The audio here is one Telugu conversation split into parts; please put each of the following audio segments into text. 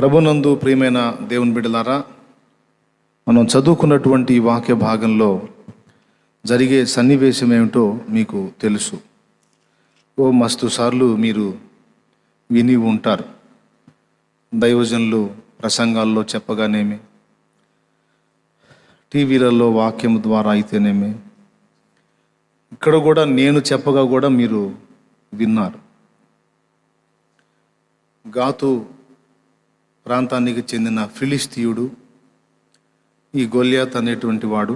ప్రభునందు ప్రియమైన దేవుని బిడ్డలారా, మనం చదువుకున్నటువంటి ఈ వాక్య భాగంలో జరిగే సన్నివేశం ఏమిటో మీకు తెలుసు. మస్తు సార్లు మీరు విని ఉంటారు. దైవజనులు ప్రసంగాల్లో చెప్పగానేమి, టీవీలలో వాక్యం ద్వారా అయితేనేమి, ఇక్కడ కూడా నేను చెప్పగా కూడా మీరు విన్నారు. గాతు ప్రాంతానికి చెందిన ఫిలిస్తీయుడు ఈ గొల్యాత్ అనేటువంటి వాడు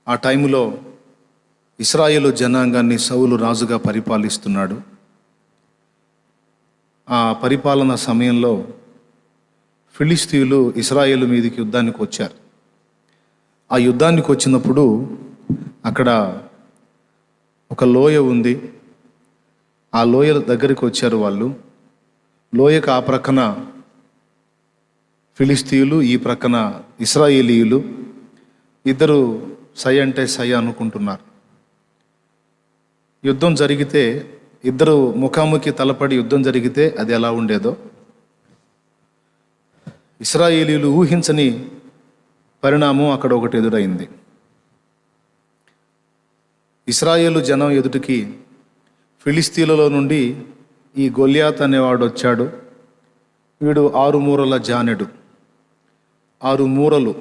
ఆ టైంలో ఇశ్రాయేలు జనాంగాన్ని సౌలు రాజుగా పరిపాలిస్తున్నాడు. ఆ పరిపాలన సమయంలో ఫిలిస్తీయులు ఇశ్రాయేలు మీదకి యుద్ధానికి వచ్చారు. ఆ యుద్ధానికి వచ్చినప్పుడు అక్కడ ఒక లోయ ఉంది. ఆ లోయ దగ్గరికి వచ్చారు వాళ్ళు. లోయకు ఆ ప్రక్కన ఫిలిస్తీయులు, ఈ ప్రక్కన ఇశ్రాయేలీయులు. ఇద్దరు సై అంటే సై అనుకుంటున్నారు. యుద్ధం జరిగితే, ఇద్దరు ముఖాముఖి తలపడి యుద్ధం జరిగితే అది ఎలా ఉండేదో, ఇశ్రాయేలీయులు ఊహించని పరిణామం అక్కడ ఒకటి ఎదురైంది. ఇశ్రాయేలు జనం ఎదుటికి ఫిలిస్తీన్లలో నుండి ఈ గొల్యాత్ అనేవాడు వచ్చాడు. వీడు 6 మూరల జానెడు. 6 మూరలు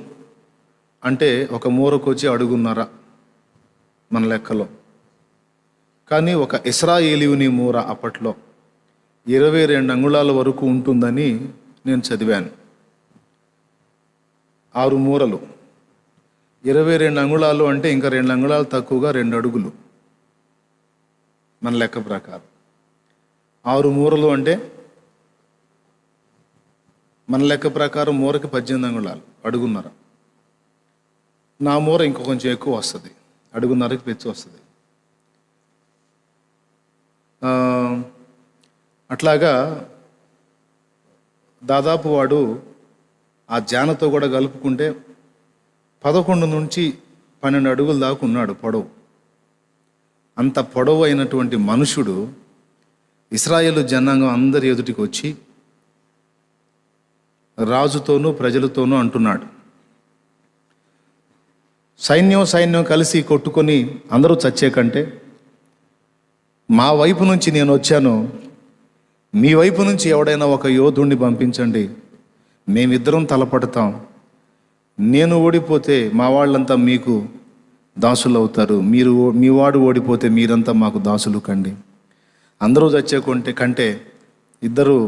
అంటే ఒక మూరకు వచ్చి అడుగున్నర మన లెక్కలో. కానీ ఒక ఇశ్రాయేలీయుని మూర అప్పట్లో 22 అంగుళాల వరకు ఉంటుందని నేను చదివాను. 6 మూరలు 22 అంగుళాలు అంటే ఇంకా 2 అంగుళాలు తక్కువగా 2 అడుగులు మన లెక్క ప్రకారం. 6 మూరలు అంటే మన లెక్క ప్రకారం మూరకి 18 అంగుళాలు, అడుగున్నర. నా మూర ఇంకో కొంచెం ఎక్కువ వస్తుంది, అడుగున్నరకి పెంచి వస్తుంది. అట్లాగా దాదాపు వాడు ఆ జానతో కూడా కలుపుకుంటే 11 నుంచి 12 అడుగుల దాకా ఉన్నాడు పొడవు. అంత పొడవు అయినటువంటి మనుషుడు ఇశ్రాయేలు జనాంగం అందరి ఎదుటికి వచ్చి రాజుతోనూ ప్రజలతోనూ అంటున్నాడు, సైన్యం కలిసి కొట్టుకొని అందరూ చచ్చే కంటే మా వైపు నుంచి నేను వచ్చాను, మీ వైపు నుంచి ఎవడైనా ఒక యోధుణ్ణి పంపించండి, మేమిద్దరం తలపడతాం. నేను ఓడిపోతే మా వాళ్ళంతా మీకు దాసులు అవుతారు, మీ వాడు ఓడిపోతే మీరంతా మాకు దాసులు కండి. అందరూ చచ్చే కంటే ఇద్దరు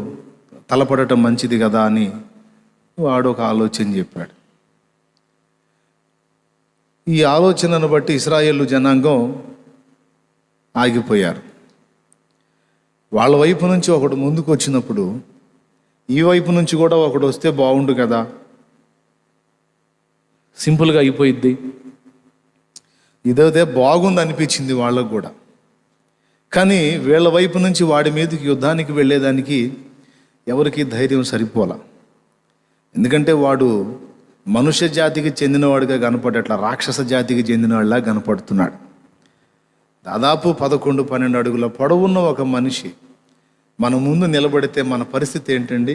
తలపడటం మంచిది కదా అని వాడు ఒక ఆలోచన చెప్పాడు. ఈ ఆలోచనను బట్టి ఇశ్రాయేలు జనాంగం ఆగిపోయారు. వాళ్ళ వైపు నుంచి ఒకడు ముందుకు వచ్చినప్పుడు ఈ వైపు నుంచి కూడా ఒకడు వస్తే బాగుండు కదా, సింపుల్గా అయిపోయిద్ది. ఇదే బాగుంది అనిపించింది వాళ్ళకు కూడా. కానీ వీళ్ళ వైపు నుంచి వాడి మీదకి యుద్ధానికి వెళ్ళేదానికి ఎవరికి ధైర్యం సరిపోలా. ఎందుకంటే వాడు మనుష్య జాతికి చెందినవాడిగా కనపడేట్లా రాక్షస జాతికి చెందినవాడిలా కనపడుతున్నాడు. దాదాపు 11-12 అడుగుల పొడవున్న ఒక మనిషి మన ముందు నిలబడితే మన పరిస్థితి ఏంటండి?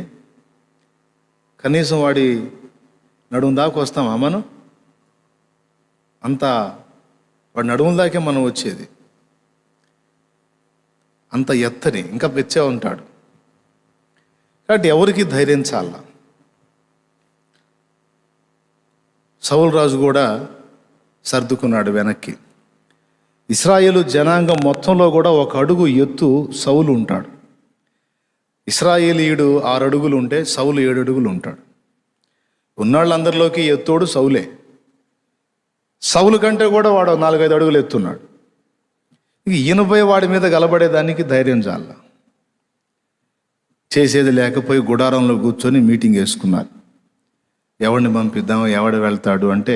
కనీసం వాడి నడుము దాకా వస్తామా మనం? వాడి నడుము దాకే మనం వచ్చేది. అంత ఎత్తని, ఇంకా పెచ్చే ఉంటాడు. కాబట్టి ఎవరికి ధైర్యం చాల. సౌలు రాజు కూడా సర్దుకున్నాడు వెనక్కి. ఇశ్రాయేలు జనాంగం మొత్తంలో కూడా 1 అడుగు ఎత్తు సౌలు ఉంటాడు. ఇశ్రాయేలీయుడు 6 అడుగులు ఉంటే సౌలు 7 అడుగులు ఉంటాడు. ఉన్నాళ్ళందరిలోకి ఎత్తోడు సౌలే. సౌలు కంటే కూడా వాడు 4-5 అడుగులు ఎత్తున్నాడు. ఈయనపై వాడి మీద గలబడేదానికి ధైర్యం చాల. చేసేది లేకపోయి గుడారంలో కూర్చొని మీటింగ్ వేసుకున్నారు. ఎవడిని పంపిద్దామో, ఎవడు వెళ్తాడు అంటే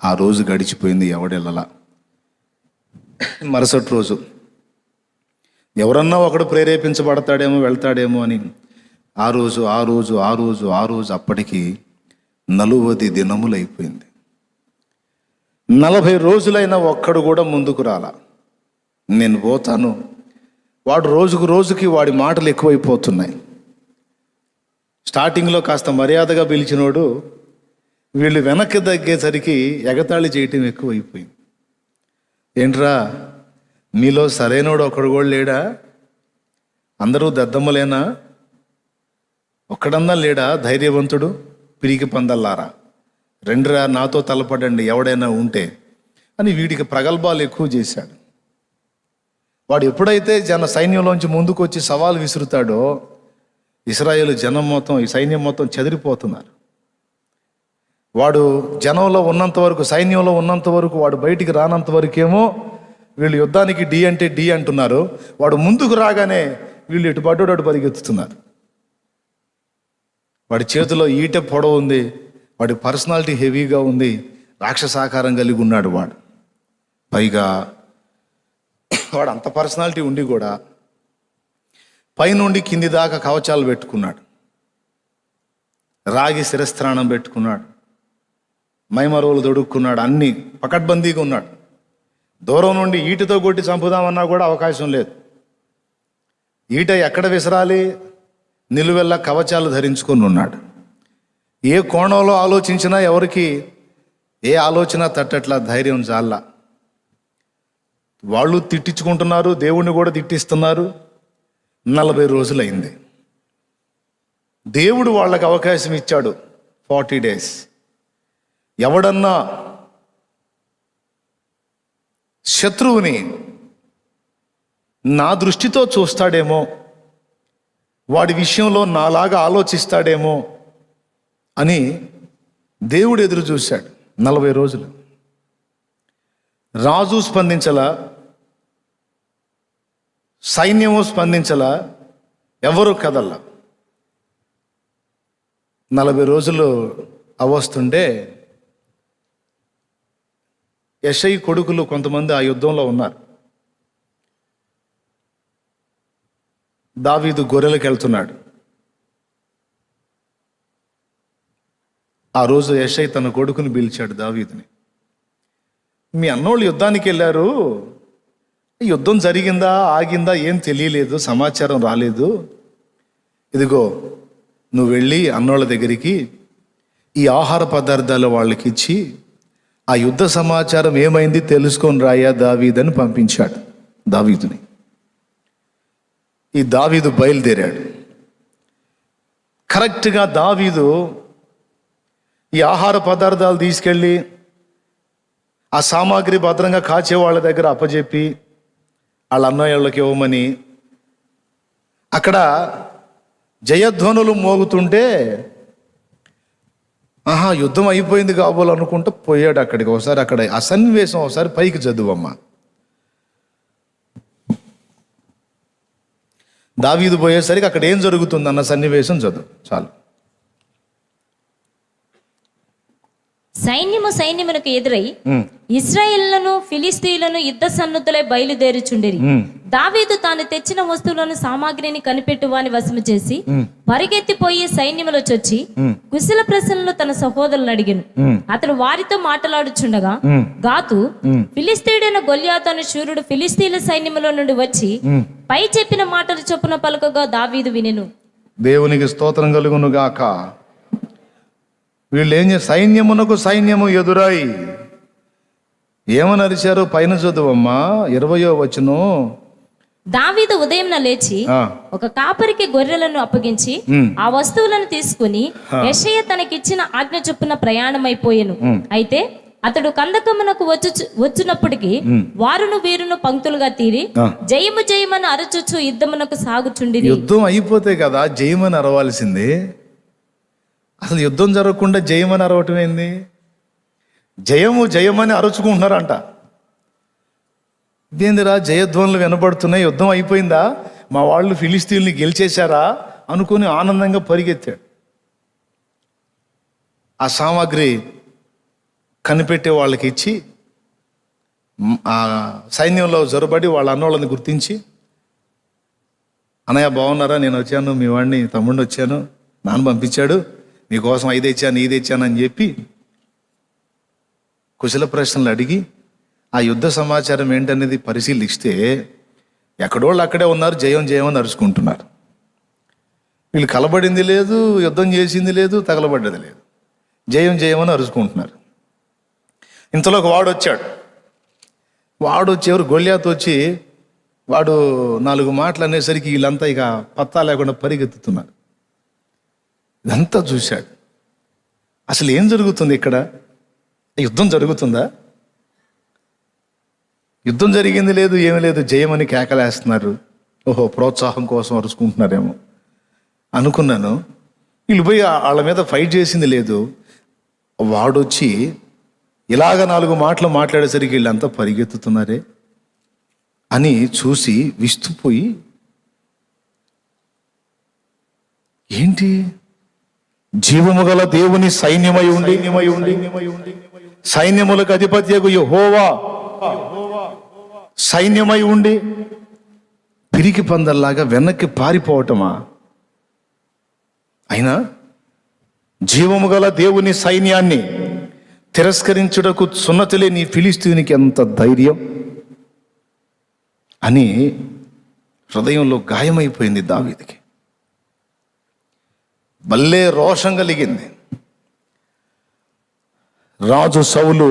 ఆ రోజు గడిచిపోయింది, ఎవడెళ్ళలా. మరుసటి రోజు ఎవరన్నా ఒకడు ప్రేరేపించబడతాడేమో, వెళ్తాడేమో అని ఆ రోజు అప్పటికి 40 దినములు అయిపోయింది. 40 రోజులైనా ఒక్కడు కూడా ముందుకు రాలా. నేను పోతాను, వాడు రోజుకు రోజుకి వాడి మాటలు ఎక్కువైపోతున్నాయి. స్టార్టింగ్లో కాస్త మర్యాదగా పిలిచినోడు వీళ్ళు వెనక్కి తగ్గేసరికి ఎగతాళి చేయటం ఎక్కువైపోయింది. ఏంట్రా మీలో సరైనోడు ఒకడు కూడా లేడా? అందరూ దద్దమ్మలేనా? ఒక్కడన్నా లేడా ధైర్యవంతుడు? పిరికి పందల్లారా రెండురా నాతో తలపడండి ఎవడైనా ఉంటే అని వీడికి ప్రగల్భాలు ఎక్కువ చేశాడు. వాడు ఎప్పుడైతే సైన్యంలోంచి ముందుకు వచ్చి సవాలు విసురుతాడో ఇశ్రాయేలు జనం మొత్తం, ఈ సైన్యం మొత్తం చెదిరిపోతున్నారు. వాడు జనంలో ఉన్నంత వరకు, సైన్యంలో ఉన్నంత వరకు, వాడు బయటికి రానంత వరకేమో వీళ్ళు యుద్ధానికి డి అంటే డి అంటున్నారు. వాడు ముందుకు రాగానే వీళ్ళు ఇటు పడ్డాడు అటు పరిగెత్తుతున్నారు. వాడి చేతిలో ఈట పొడవు ఉంది, వాడి పర్సనాలిటీ హెవీగా ఉంది, రాక్షసాకారం కలిగి ఉన్నాడు వాడు. పైగా వాడు అంత పర్సనాలిటీ ఉండి కూడా పైనుండి కింది దాకా కవచాలు పెట్టుకున్నాడు, రాగి శిరస్త్రాణం పెట్టుకున్నాడు, మైమరువులు దొడుక్కున్నాడు, అన్నీ పకడ్బందీగా ఉన్నాడు. దూరం నుండి ఈటతో కొట్టి చంపుదామన్నా కూడా అవకాశం లేదు. ఈట ఎక్కడ విసరాలి? నిలువెల్లా కవచాలు ధరించుకొని ఉన్నాడు. ఏ కోణంలో ఆలోచించినా ఎవరికి ఏ ఆలోచన తట్టట్లా, ధైర్యం చాలా. వాళ్ళు తిట్టించుకుంటున్నారు, దేవుణ్ణి కూడా తిట్టిస్తున్నారు. 40 రోజులైంది. దేవుడు వాళ్ళకి అవకాశం ఇచ్చాడు 40 days. ఎవడన్నా శత్రువుని నా దృష్టితో చూస్తాడేమో, వాడి విషయంలో నాలాగా ఆలోచిస్తాడేమో అని దేవుడు ఎదురు చూశాడు 40 రోజులు. రాజు స్పందించలా, సైన్యము స్పందించలా, ఎవరు కదల్లా. 40 రోజులు అవస్తుంటే యెషై కొడుకులు కొంతమంది ఆ యుద్ధంలో ఉన్నారు. దావీదు గొర్రెలకు వెళ్తున్నాడు. ఆ రోజు యెషై తన కొడుకుని పిలిచాడు దావీదుని. మీ అన్నోళ్ళు యుద్ధానికి వెళ్ళారు, యుద్ధం జరిగిందా ఆగిందా ఏం తెలియలేదు, సమాచారం రాలేదు. ఇదిగో నువ్వు వెళ్ళి అన్నోళ్ళ దగ్గరికి ఈ ఆహార పదార్థాలు వాళ్ళకి ఇచ్చి ఆ యుద్ధ సమాచారం ఏమైంది తెలుసుకొని రాయా దావీదని పంపించాడు దావీదుని. ఈ దావీదు బయలుదేరాడు. కరెక్ట్గా దావీదు ఈ ఆహార పదార్థాలు తీసుకెళ్ళి ఆ సామాగ్రి భద్రంగా కాచే వాళ్ళ దగ్గర అప్పచెప్పి వాళ్ళ అన్నయ్యళ్ళకి ఇవ్వమని, అక్కడ జయధ్వనులు మోగుతుంటే యుద్ధం అయిపోయింది కాబోలనుకుంటూ పోయాడు అక్కడికి. ఒకసారి అక్కడ ఆ సన్నివేశం ఒకసారి పైకి చదువమ్మా. దావీదు పోయేసరికి అక్కడ ఏం జరుగుతుంది అన్న సన్నివేశం చదువు చాలు. సైన్యమునకు ఎదురై ఇశ్రాయేలును ఫిలిస్తీయులను యుద్ధ సన్నుతులై బయలుదేరుచుండిరి. దావీదు తాను తెచ్చిన వస్తువులను సామాగ్రిని కనిపెట్టు వాని వశము చేసి పరిగెత్తిపోయి సైన్యములో చొచ్చి కుశల ప్రశ్నలు తన సహోదరులను అడిగాను. అతడు వారితో మాట్లాడుచుండగా గాతు ఫిలిస్తీయుడైన గొల్యాతు అను శూరుడు ఫిలిస్తీయుల సైన్యములో నుండి వచ్చి పై చెప్పిన మాటలు చొప్పున పలుకగా దావీదు వినెను. దేవునికి స్తోత్రం కలుగును గాక. వీళ్ళు ఏం సైన్యమునకు సైన్యము ఎదురై ఏమని అరిచారు? పైన చదువమ్మా 20వ వచనం. దావీదు ఉదయంన లేచి ఒక కాపరికి గొర్రెలను అప్పగించి ఆ వస్తువులను తీసుకుని యెషయా తనకిచ్చిన ఆజ్ఞ చొప్పున ప్రయాణమైపోయెను. అయితే అతడు కందకమునకు వచ్చినప్పటికీ వారును వీరును పంక్తులుగా తీరి జయము జయమని అరచుచు యుద్ధమునకు సాగుచుండిరి. యుద్ధం అయిపోతే కదా జయమని అరవాల్సింది. అసలు యుద్ధం జరగకుండా జయమని అరవటం ఏంది? జయము జయమని అరుచుకుంటున్నారంట. ఇదేందిరా జయధ్వనులు వినపడుతున్నాయి, యుద్ధం అయిపోయిందా, మా వాళ్ళు ఫిలిస్తీన్లు గెలిచేశారా అనుకుని ఆనందంగా పరిగెత్తాడు. ఆ సామాగ్రి కనిపెట్టే వాళ్ళకి ఇచ్చి ఆ సైన్యంలో జొరబడి వాళ్ళ అన్నోళ్ళని గుర్తించి, అన్నయ్య బాగున్నారా, నేను వచ్చాను, మీ వాడిని తమ్ముడిని వచ్చాను, నాన్న పంపించాడు, మీకోసం ఇది తెచ్చాను అని చెప్పి కుశల ప్రశ్నలు అడిగి ఆ యుద్ధ సమాచారం ఏంటనేది పరిశీలిస్తే ఎక్కడోళ్ళు అక్కడే ఉన్నారు, జయం జయం అని అరుచుకుంటున్నారు. వీళ్ళు కలబడింది లేదు, యుద్ధం చేసింది లేదు, తగలబడ్డది లేదు. జయం జయమని అరుచుకుంటున్నారు. ఇంతలో ఒక వాడు వచ్చి ఎవరు గొల్యాతు వచ్చి వాడు 4 మాటలు అనేసరికి వీళ్ళంతా ఇక పత్తా లేకుండా పరిగెత్తుతున్నారు. ఇదంతా చూశాడు. అసలు ఏం జరుగుతుంది ఇక్కడ? యుద్ధం జరుగుతుందా? యుద్ధం జరిగింది లేదు, ఏమీ లేదు, జయమని కేకలేస్తున్నారు. ఓహో, ప్రోత్సాహం కోసం అరుచుకుంటున్నారేమో అనుకున్నాను. వీళ్ళు పోయి వాళ్ళ మీద ఫైట్ చేసింది లేదు. వాడొచ్చి ఇలాగ 4 మాటలు మాట్లాడేసరికి వీళ్ళంతా పరిగెత్తుతున్నారే అని చూసి విస్తుపోయి, ఏంటి, జీవము గల దేవుని సైన్యమై ఉండి సైన్యములకు అధిపత్యకు యెహోవా సైన్యమై ఉండి పిరికి పందల్లాగా వెనక్కి పారిపోవటమా? అయినా జీవము గల దేవుని సైన్యాన్ని తిరస్కరించుటకు సున్నతి నీ ఫిలిస్తీయునికి ఎంత ధైర్యం అని హృదయంలో గాయమైపోయింది దావీదుకి. భలే రోషం కలిగింది. రాజు సౌలు,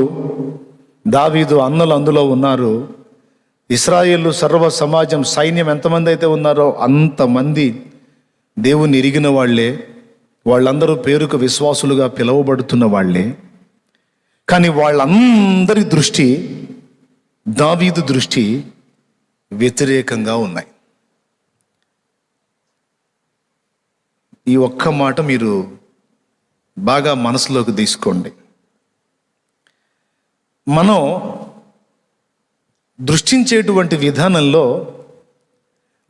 దావీదు అన్నలు అందులో ఉన్నారు. ఇశ్రాయేలు సర్వ సమాజం సైన్యం ఎంతమంది అయితే ఉన్నారో అంతమంది దేవుని ఎరిగిన వాళ్ళే, వాళ్ళందరూ పేరుకు విశ్వాసులుగా పిలువబడుతున్న వాళ్ళే. కానీ వాళ్ళందరి దృష్టి దావీదు దృష్టి వ్యతిరేకంగా ఉన్నాయి. ఈ ఒక్క మాట మీరు బాగా మనసులోకి తీసుకోండి. మనం దృష్టించేటువంటి విధానంలో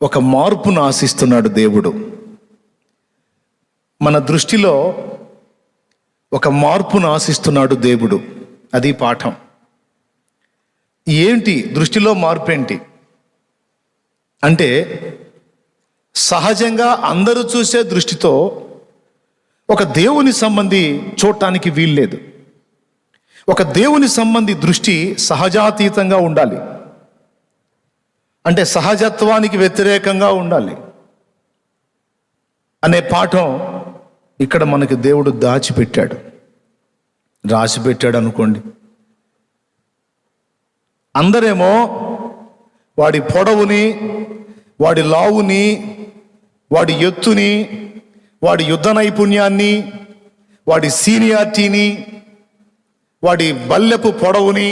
ఒక మార్పును ఆశిస్తున్నాడు దేవుడు. మన దృష్టిలో ఒక మార్పును ఆశిస్తున్నాడు దేవుడు. అది పాఠం. ఏంటి దృష్టిలో మార్పు ఏంటి అంటే, సహజంగా అందరూ చూసే దృష్టితో ఒక దేవుని సంబంధి చూడటానికి వీల్లేదు. ఒక దేవుని సంబంధి దృష్టి సహజాతీతంగా ఉండాలి, అంటే సహజత్వానికి వ్యతిరేకంగా ఉండాలి అనే పాఠం ఇక్కడ మనకి దేవుడు దాచిపెట్టాడు, రాసిపెట్టాడు అనుకోండి. అందరేమో వాడి పొడవుని, వాడి లావుని, వాడి ఎత్తుని, వాడి యుద్ధ నైపుణ్యాన్ని, వాడి సీనియారిటీని, వాడి బల్లెపు పొడవుని,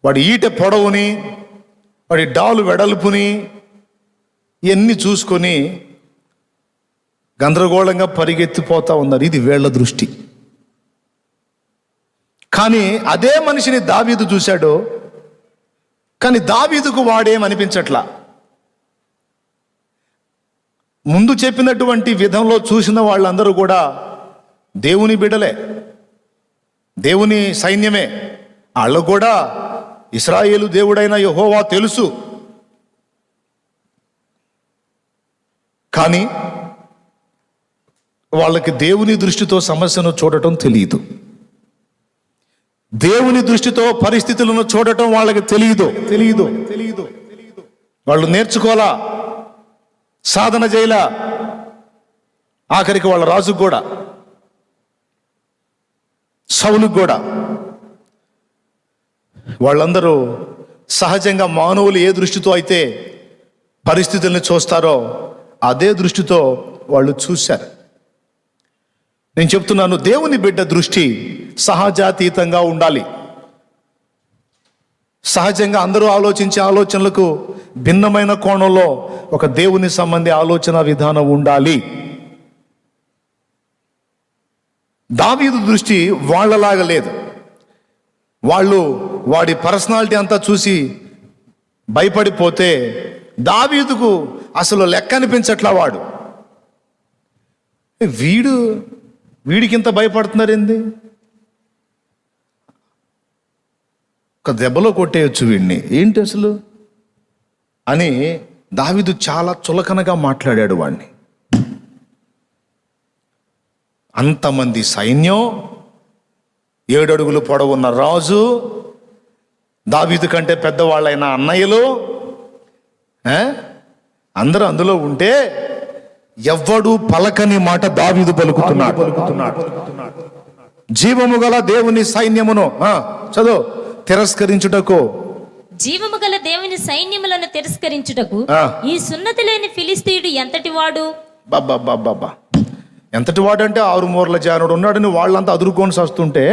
వాడి ఈట పొడవుని, వాడి డాలు వెడల్పుని ఇవన్నీ చూసుకొని గందరగోళంగా పరిగెత్తిపోతా ఉన్నారు. ఇది వీళ్ళ దృష్టి. కానీ అదే మనిషిని దావీదు చూశాడు. కానీ దావీదుకు వాడేమనిపించట్లా. ముందు చెప్పినటువంటి విధంలో చూసిన వాళ్ళందరూ కూడా దేవుని బిడ్డలే, దేవుని సైన్యమే. వాళ్ళు కూడా ఇశ్రాయేలు దేవుడైన యెహోవా తెలుసు. కానీ వాళ్ళకి దేవుని దృష్టితో సమస్యను చూడటం తెలియదు. దేవుని దృష్టితో పరిస్థితులను చూడటం వాళ్ళకి తెలియదు. వాళ్ళు నేర్చుకోలా, సాధన చేయలా. ఆఖరికి వాళ్ళ రాజుకు కూడా, సౌలుకు కూడా, వాళ్ళందరూ సహజంగా మానవులు ఏ దృష్టితో అయితే పరిస్థితుల్ని చూస్తారో అదే దృష్టితో వాళ్ళు చూశారు. నేను చెప్తున్నాను, దేవుని బిడ్డ దృష్టి సహజాతీతంగా ఉండాలి. సహజంగా అందరూ ఆలోచించే ఆలోచనలకు భిన్నమైన కోణంలో ఒక దేవుని సంబంధి ఆలోచన విధానం ఉండాలి. దావీదు దృష్టి వాళ్ళలాగా లేదు. వాళ్ళు వాడి పర్సనాలిటీ అంతా చూసి భయపడిపోతే దావీదుకు అసలు లెక్క అనిపించట్లా. వీడికింత భయపడుతున్నారేంది, ఒక దెబ్బలో కొట్టేయచ్చు వీడిని, ఏంటి అసలు అని దావీదు చాలా చులకనగా మాట్లాడాడు వాడిని. అంతమంది సైన్యం, 7 అడుగులు పొడవున్న రాజు, దావీదు కంటే పెద్దవాళ్ళైన అన్నయ్యలు అందరూ అందులో ఉంటే ఎవ్వడు పలకని మాట దావీదు పలుకుతున్నాడు. జీవము గల దేవుని సైన్యమును చదువు తిరస్కరించుటకు, జీవము గల దేవుని సైన్యములను తిరస్కరించుటకు ఈ సున్నతి లేని ఫిలిస్తీయుడు ఎంతటి వాడు. బాబా ఎంతటి వాడంటే 6 మూరల జానుడు ఉన్నాడని వాళ్ళంతా అదురుకొని వస్తుంటే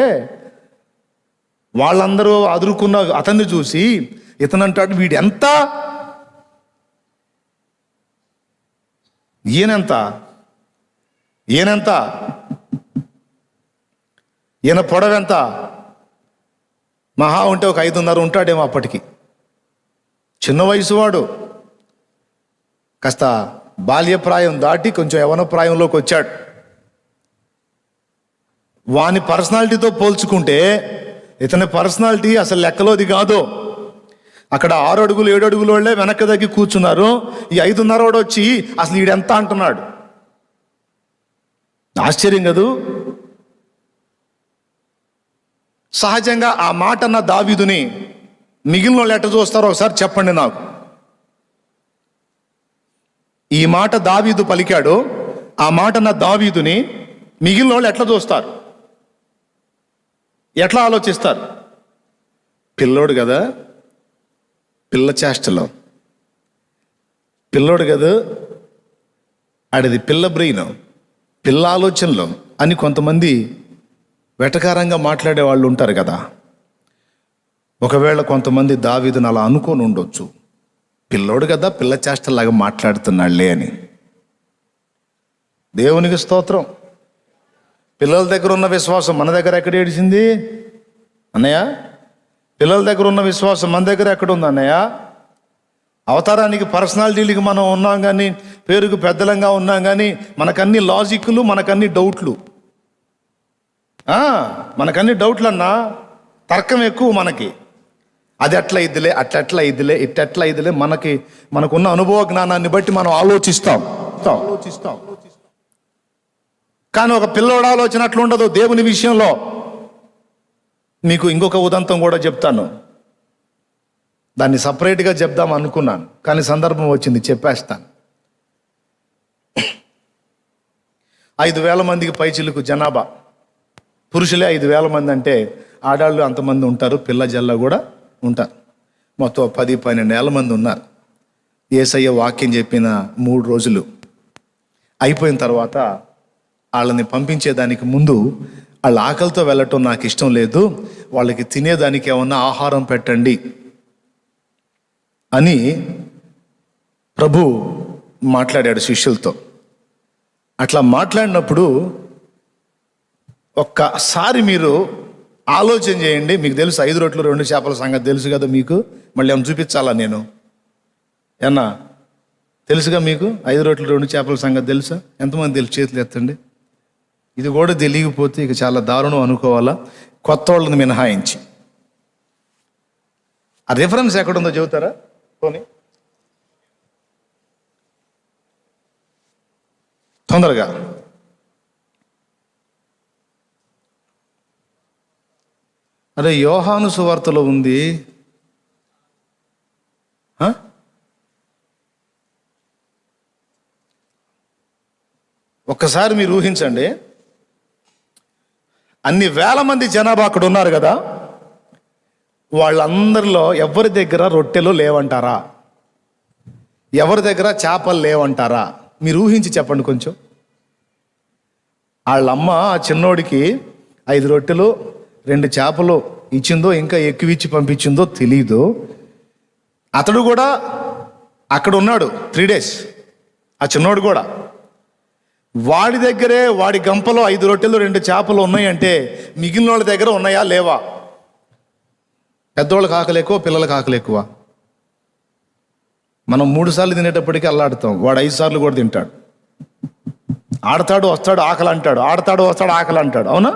వాళ్ళందరూ అదురుకున్న అతన్ని చూసి ఇతనంటాడు, వీడు ఎంత, ఈయనెంత, ఈయన పొడవెంత, మహా ఉంటే ఒక 5.5 ఉంటాడేమో అప్పటికి. చిన్న వయసు వాడు, కాస్త బాల్యప్రాయం దాటి కొంచెం యవన ప్రాయంలోకి వచ్చాడు. వాని పర్సనాలిటీతో పోల్చుకుంటే ఇతని పర్సనాలిటీ అసలు లెక్కలోది కాదు. అక్కడ 6 అడుగులు 7 అడుగుల వాళ్ళే వెనక్కి దగ్గర కూర్చున్నారు. ఈ 5.5 వాడు వచ్చి అసలు ఈడెంత అంటున్నాడు. ఆశ్చర్యం కదూ. సహజంగా ఆ మాట అన్న దావీదుని మిగిలిన వాళ్ళు ఎట్ట చూస్తారో ఒకసారి చెప్పండి నాకు. ఈ మాట దావీదు పలికాడు, ఆ మాట అన్న దావీదుని మిగిలిన వాళ్ళు ఎట్లా చూస్తారు, ఎట్లా ఆలోచిస్తారు? పిల్లోడు కదా, పిల్ల చేష్టలో పిల్లోడు కదా, ఆడిది పిల్ల బ్రెయిన్, పిల్ల ఆలోచనలో అని కొంతమంది వెటకారంగా మాట్లాడే వాళ్ళు ఉంటారు కదా. ఒకవేళ కొంతమంది దావీదుని అలా అనుకొని ఉండొచ్చు, పిల్లోడు కదా పిల్ల చేష్టలాగా మాట్లాడుతున్నాళ్లే అని. దేవునికి స్తోత్రం. పిల్లల దగ్గర ఉన్న విశ్వాసం మన దగ్గర ఎక్కడ ఏడిచింది అన్నయ్య? పిల్లల దగ్గర ఉన్న విశ్వాసం మన దగ్గర ఎక్కడ ఉంది అన్నయ్య? అవతారానికి పర్సనాలిటీలకి మనం ఉన్నాం కానీ, పేరుకు పెద్దలంగా ఉన్నాం కానీ, మనకన్నీ లాజిక్లు, మనకన్నీ డౌట్లు. మనకన్నీ డౌట్లు అన్నా, తర్కం ఎక్కువ మనకి. అది ఎట్లా ఇద్దిలే, అట్లా ఇద్దిలే, ఇట్లా ఇద్దిలే, మనకున్న అనుభవ జ్ఞానాన్ని బట్టి మనం ఆలోచిస్తాం. కానీ ఒక పిల్లోడు ఆలోచన అట్లా ఉండదు దేవుని విషయంలో. మీకు ఇంకొక ఉదంతం కూడా చెప్తాను, దాన్ని సపరేట్గా చెప్దాం అనుకున్నాను కానీ సందర్భం వచ్చింది, చెప్పేస్తాను. 5,000 మందికి పైచిలుకు జనాభా, పురుషులే 5,000 మంది అంటే ఆడాళ్ళు అంతమంది ఉంటారు, పిల్ల జల్ల కూడా ఉంటారు. మొత్తం 10-12 మంది ఉన్నారు. యేసయ్య వాక్యం చెప్పిన 3 రోజులు అయిపోయిన తర్వాత వాళ్ళని పంపించేదానికి ముందు వాళ్ళ ఆకలితో వెళ్ళటం నాకు ఇష్టం లేదు, వాళ్ళకి తినేదానికి ఏమన్నా ఆహారం పెట్టండి అని ప్రభు మాట్లాడాడు శిష్యులతో. అట్లా మాట్లాడినప్పుడు ఒక్కసారి మీరు ఆలోచన చేయండి. మీకు తెలుసు 5 రొట్టెలు 2 చేపల సంగతి తెలుసు కదా మీకు, మళ్ళీ ఏమైనా చూపించాలా నేను? ఏమన్నా తెలుసుగా మీకు? 5 రొట్టెలు 2 చేపల సంగతి తెలుసా? ఎంతమంది తెలుసు? చేతులు ఎత్తండి. ఇది కూడా తెలియకపోతే ఇక చాలా దారుణం అనుకోవాలా, కొత్త వాళ్ళని మినహాయించి. ఆ రిఫరెన్స్ ఎక్కడుందో చెబుతారా పోనీ తొందరగా? అరే యోహాను సువార్తలో ఉంది. ఒక్కసారి మీరు ఊహించండి, అన్ని వేల మంది జనాభా అక్కడ ఉన్నారు కదా, వాళ్ళందరిలో ఎవరి దగ్గర రొట్టెలు లేవంటారా? ఎవరి దగ్గర చేపలు లేవంటారా? మీరు ఊహించి చెప్పండి కొంచెం. వాళ్ళమ్మ ఆ చిన్నోడికి 5 రొట్టెలు 2 చేపలు ఇచ్చిందో, ఇంకా ఎక్కువ ఇచ్చి పంపించిందో తెలీదు. అతడు కూడా అక్కడ ఉన్నాడు 3 days, ఆ చిన్నోడు కూడా. వాడి దగ్గరే, వాడి గంపలో 5 రొట్టెలు 2 చేపలు ఉన్నాయంటే మిగిలిన వాళ్ళ దగ్గర ఉన్నాయా లేవా? పెద్దవాళ్ళకి ఆకలి ఎక్కువ, పిల్లలకి ఆకలి ఎక్కువ. మనం 3 సార్లు తినేటప్పటికీ అల్లాడుతాం, వాడు 5 సార్లు కూడా తింటాడు. ఆడతాడు వస్తాడు ఆకలి అంటాడు, ఆడతాడు వస్తాడు ఆకలి అంటాడు. అవునా?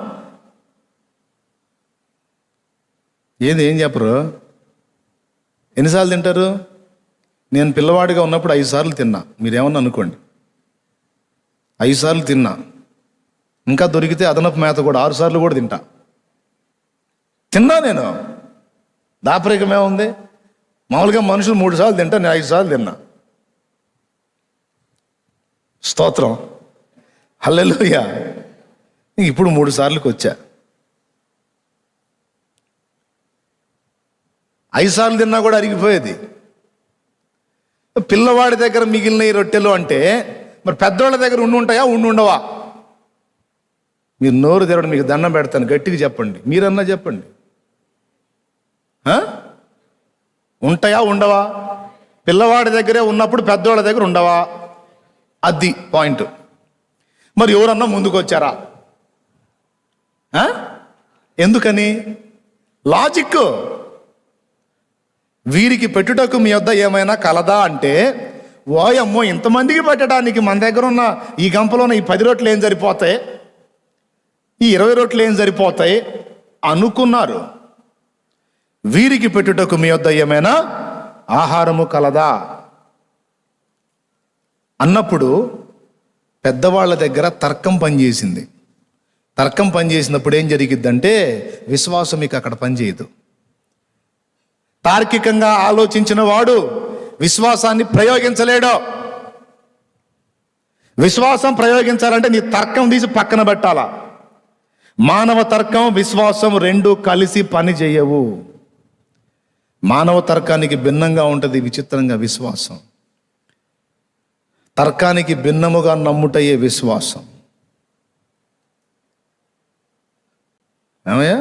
ఏం చెప్పరు? ఎన్నిసార్లు తింటారు? నేను పిల్లవాడిగా ఉన్నప్పుడు 5 సార్లు తిన్నా. మీరేమన్నా అనుకోండి, 5 సార్లు తిన్నా. ఇంకా దొరికితే అదనపు మేత కూడా 6 సార్లు కూడా తిన్నా నేను. దాపరికమే ఉంది. మామూలుగా మనుషులు 3 సార్లు తింటా, నేను 5 సార్లు తిన్నా. స్తోత్రం, హల్లెలూయా. ఇప్పుడు 3 సార్లుకి వచ్చా. 5 సార్లు తిన్నా కూడా అరిగిపోయేది. పిల్లవాడి దగ్గర మిగిలిన ఈ రొట్టెలు అంటే మరి పెద్దవాళ్ళ దగ్గర ఉంటాయా, ఉండవా? మీరు నోరు తెరవడం, మీకు దండం పెడతాను, గట్టిగా చెప్పండి, మీరన్నా చెప్పండి. ఉంటాయా, ఉండవా? పిల్లవాడి దగ్గరే ఉన్నప్పుడు పెద్దవాళ్ళ దగ్గర ఉండవా? అది పాయింట్. మరి ఎవరన్నా ముందుకు వచ్చారా? ఎందుకని? లాజిక్. వీరికి పెట్టుటకు మీ వద్ద ఏమైనా కలదా అంటే, ఓయమ్మో ఇంతమందికి పెట్టడానికి మన దగ్గర ఉన్న ఈ గంపలోన ఈ 10 రొట్టెలు ఏం సరిపోతాయి, ఈ 20 రొట్టెలు ఏం సరిపోతాయి అనుకున్నారు. వీరికి పెట్టుటకు మీ వద్ద ఏమైనా ఆహారము కలదా అన్నప్పుడు పెద్దవాళ్ళ దగ్గర తర్కం పనిచేసింది. తర్కం పనిచేసినప్పుడు ఏం జరిగిద్దంటే విశ్వాసం మీకు అక్కడ పనిచేయదు. తార్కికంగా ఆలోచించిన వాడు విశ్వాసాన్ని ప్రయోగించలేడు. విశ్వాసం ప్రయోగించాలంటే నీ తర్కం తీసి పక్కన పెట్టాలా. మానవ తర్కం, విశ్వాసం 2 కలిసి పని చేయవు. మానవ తర్కానికి భిన్నంగా ఉంటుంది విచిత్రంగా విశ్వాసం. తర్కానికి భిన్నముగా నమ్ముటయే విశ్వాసం. ఏమయ్యా,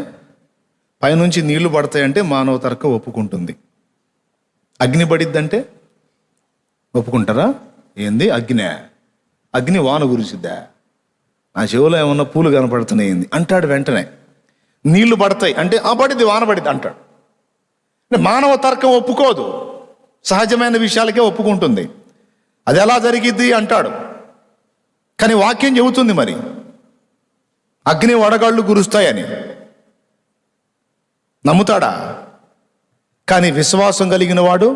పైనుంచి నీళ్లు పడతాయంటే మానవ తర్కం ఒప్పుకుంటుంది. అగ్ని పడిద్దంటే ఒప్పుకుంటారా? ఏంది అగ్ని వాన గురిసిద్దా, నా చెవులో ఏమన్నా పూలు కనపడుతున్నాయి అంటాడు. వెంటనే నీళ్లు పడతాయి అంటే పడిద్ది, వాన పడిద్ది అంటాడు. మానవ తర్కం ఒప్పుకోదు, సహజమైన విషయాలకే ఒప్పుకుంటుంది. అది ఎలా జరిగిద్ది అంటాడు. కానీ వాక్యం చెబుతుంది మరి అగ్ని వడగాళ్ళు కురుస్తాయని. నమ్ముతాడా? కానీ విశ్వాసం కలిగిన వాడు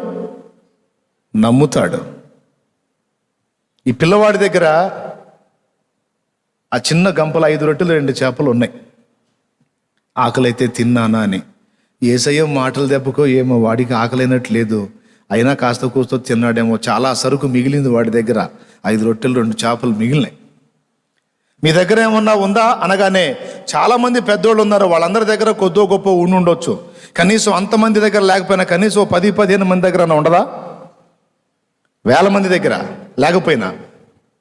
నమ్ముతాడు. ఈ పిల్లవాడి దగ్గర ఆ చిన్న గంపలు 5 రొట్టెలు 2 చేపలు ఉన్నాయి. ఆకలైతే తిన్నానా అని. యేసయ్య మాటలు దెబ్బకో ఏమో వాడికి ఆకలైనట్లేదు, అయినా కాస్త కూస్తో తిన్నాడేమో. చాలా సరుకు మిగిలింది వాడి దగ్గర. 5 రొట్టెలు 2 చేపలు మిగిలినాయి. మీ దగ్గర ఏమన్నా ఉందా అనగానే చాలామంది పెద్దోళ్ళు ఉన్నారు, వాళ్ళందరి దగ్గర కొద్దో గొప్ప ఉండొచ్చు. కనీసం అంతమంది దగ్గర లేకపోయినా కనీసం 10-15 మంది దగ్గర ఉండదా? 1000 మంది దగ్గర లేకపోయినా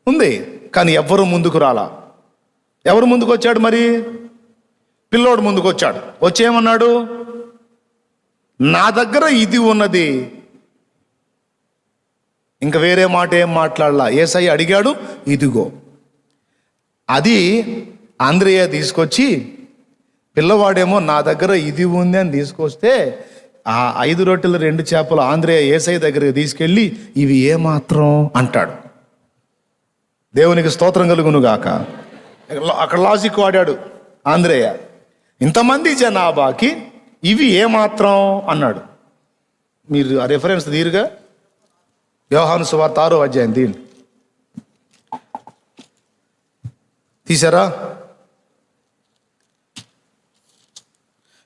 ఉంది. కానీ ఎవ్వరూ ముందుకు రాలా. ఎవరు ముందుకు వచ్చాడు మరి? పిల్లోడు ముందుకు వచ్చాడు. వచ్చేమన్నాడు? నా దగ్గర ఇది ఉన్నది. ఇంకా వేరే మాట ఏం మాట్లాడలా. యేసయ్య అడిగాడు, ఇదిగో. అది ఆంద్రేయ తీసుకొచ్చి, పిల్లవాడేమో నా దగ్గర ఇది ఉంది అని తీసుకొస్తే, ఆ 5 రొట్టెలు 2 చేపలు ఆంద్రేయ యేసయ్య దగ్గరికి తీసుకెళ్ళి ఇవి ఏమాత్రం అంటాడు. దేవునికి స్తోత్రం కలుగును గాక. అక్కడ లాజిక్ వాడాడు ఆంద్రేయ. ఇంతమంది జనాభాకి ఇవి ఏమాత్రం అన్నాడు. మీరు ఆ రెఫరెన్స్ తీరుగా యోహాను సువార్త 6వ అధ్యాయం తీశారా?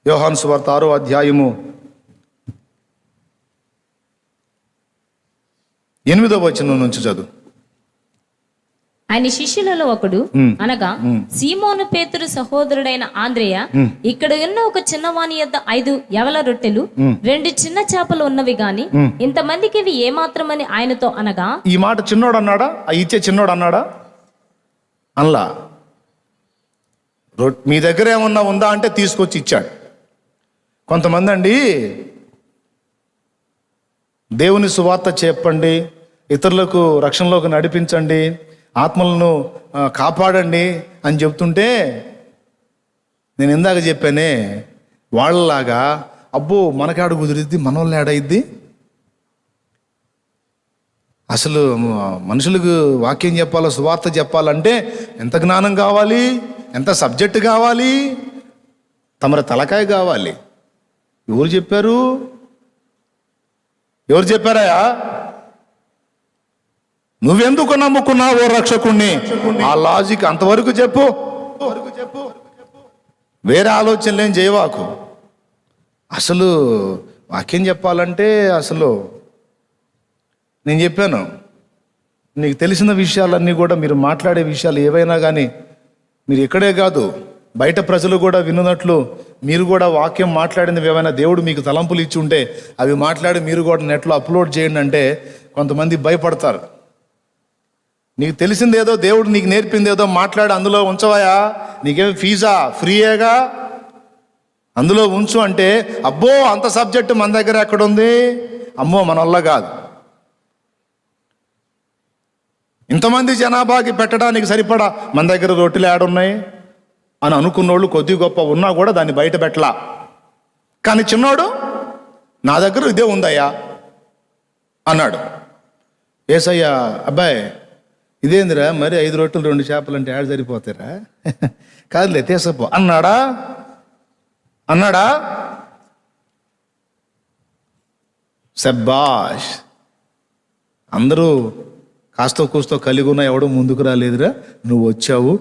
యోహాను సువార్త 6వ అధ్యాయము 8వ వచనం నుంచి చదువు. ఆయన శిష్యులలో ఒకడు అనగా సీమోను పేతురు సహోదరుడైన ఆంద్రేయ ఇక్కడ ఉన్న ఒక చిన్నవాని యొద్ద 5 యవల రొట్టెలు 2 చిన్న చేపలు ఉన్నవి గాని ఇంతమందికి ఇవి ఏమాత్రమని ఆయనతో అనగా. ఈ మాట చిన్నోడు అన్నాడా? ఇచ్చే చిన్నోడు అన్నాడా? అన్లా. మీ దగ్గర ఏమన్నా ఉందా అంటే తీసుకొచ్చి ఇచ్చాడు. కొంతమంది అండి దేవుని సువార్త చెప్పండి, ఇతరులకు రక్షణలోకి నడిపించండి, ఆత్మలను కాపాడండి అని చెప్తుంటే నేను ఇందాక చెప్పానే, వాళ్ళలాగా అబ్బో మనకాడు కుదిరిద్ది, మనోళ్ళు ఏడయిద్ది. అసలు మనుషులకు వాక్యం చెప్పాలో, సువార్త చెప్పాలంటే ఎంత జ్ఞానం కావాలి, ఎంత సబ్జెక్టు కావాలి, తమరి తలకాయ కావాలి. ఎవరు చెప్పారు? ఎవరు చెప్పారాయా? నువ్వెందుకు నమ్ముకున్నావు రక్షకుణ్ణి? ఆ లాజిక్ అంతవరకు చెప్పు. వేరే ఆలోచనలు ఏం చేయవాకు. అసలు వాక్యం చెప్పాలంటే అసలు నేను చెప్పాను, నీకు తెలిసిన విషయాలన్నీ కూడా మీరు మాట్లాడే విషయాలు ఏవైనా కానీ మీరు ఇక్కడే కాదు బయట ప్రజలు కూడా వినున్నట్లు మీరు కూడా వాక్యం మాట్లాడినవి ఏమైనా దేవుడు మీకు తలంపులు ఇచ్చి ఉంటే అవి మాట్లాడి మీరు కూడా నెట్లో అప్లోడ్ చేయండి అంటే కొంతమంది భయపడతారు. నీకు తెలిసిందేదో దేవుడు నీకు నేర్పిందేదో మాట్లాడి అందులో ఉంచవాయా, నీకేం ఫీజా, ఫ్రీయేగా, అందులో ఉంచు అంటే అబ్బో అంత సబ్జెక్టు మన దగ్గర ఎక్కడుంది, అమ్మో మన వల్ల కాదు. ఇంతమంది జనాభాకి పెట్టడానికి సరిపడా మన దగ్గర రొట్టెలు ఏడున్నాయి అని అనుకున్నోళ్ళు కొద్ది గొప్ప ఉన్నా కూడా దాన్ని బయట పెట్టలా. కానీ చిన్నోడు నా దగ్గర ఇదే ఉందయ్యా అన్నాడు. ఏసయ్యా అబ్బాయి ఇదేందిరా మరి 5 రొట్టెలు 2 చేపలు అంటే ఏడు సరిపోతారా, కాదులే తీసపో అన్నాడా. శబ్బాష్, అందరూ కాస్తో కూస్తో కలిగి ఉన్న ఎవడో ముందుకు రాలేదురా, నువ్వు వచ్చావు,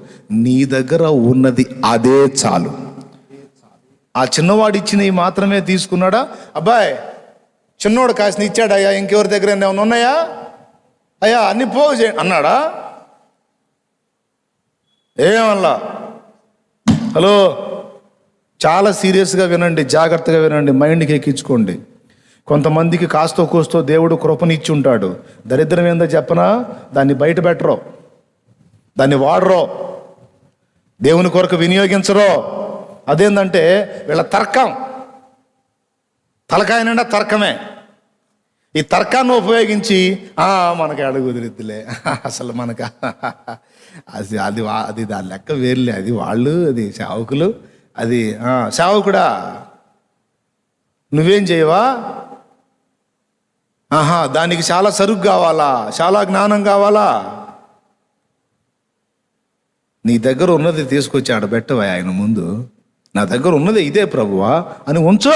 నీ దగ్గర ఉన్నది అదే చాలు. ఆ చిన్నవాడు ఇచ్చినవి మాత్రమే తీసుకున్నాడా? అబ్బాయి చిన్నోడు కాసిన ఇచ్చాడయ్యా, ఇంకెవరి దగ్గర ఏమైనా ఉన్నాయా అయ్యా అన్ని పోగు చేయండి అన్నాడా? ఏమల్లా. హలో, చాలా సీరియస్గా వినండి, జాగ్రత్తగా వినండి, మైండ్కి ఎక్కించుకోండి. కొంతమందికి కాస్తో కూస్తో దేవుడు కృపనిచ్చి ఉంటాడు. దరిద్రం ఏందో చెప్పనా, దాన్ని బయట పెట్టరో, దాన్ని వాడరో, దేవుని కొరకు వినియోగించరో. అదేంటంటే వీళ్ళ తర్కం, తలకాయ నిండా తర్కమే. ఈ తర్కాన్ని ఉపయోగించి మనకి అడుగు కుదిరిద్దిలే, అసలు మనకు అది దాని లెక్క వేర్లే, అది వాళ్ళు, అది సేవకులు, అది సేవకుడా నువ్వేం చేయవా, దానికి చాలా సరుకు కావాలా, చాలా జ్ఞానం కావాలా. నీ దగ్గర ఉన్నది తీసుకొచ్చి ఆడ పెట్టవా ఆయన ముందు, నా దగ్గర ఉన్నది ఇదే ప్రభువా అని ఉంచు.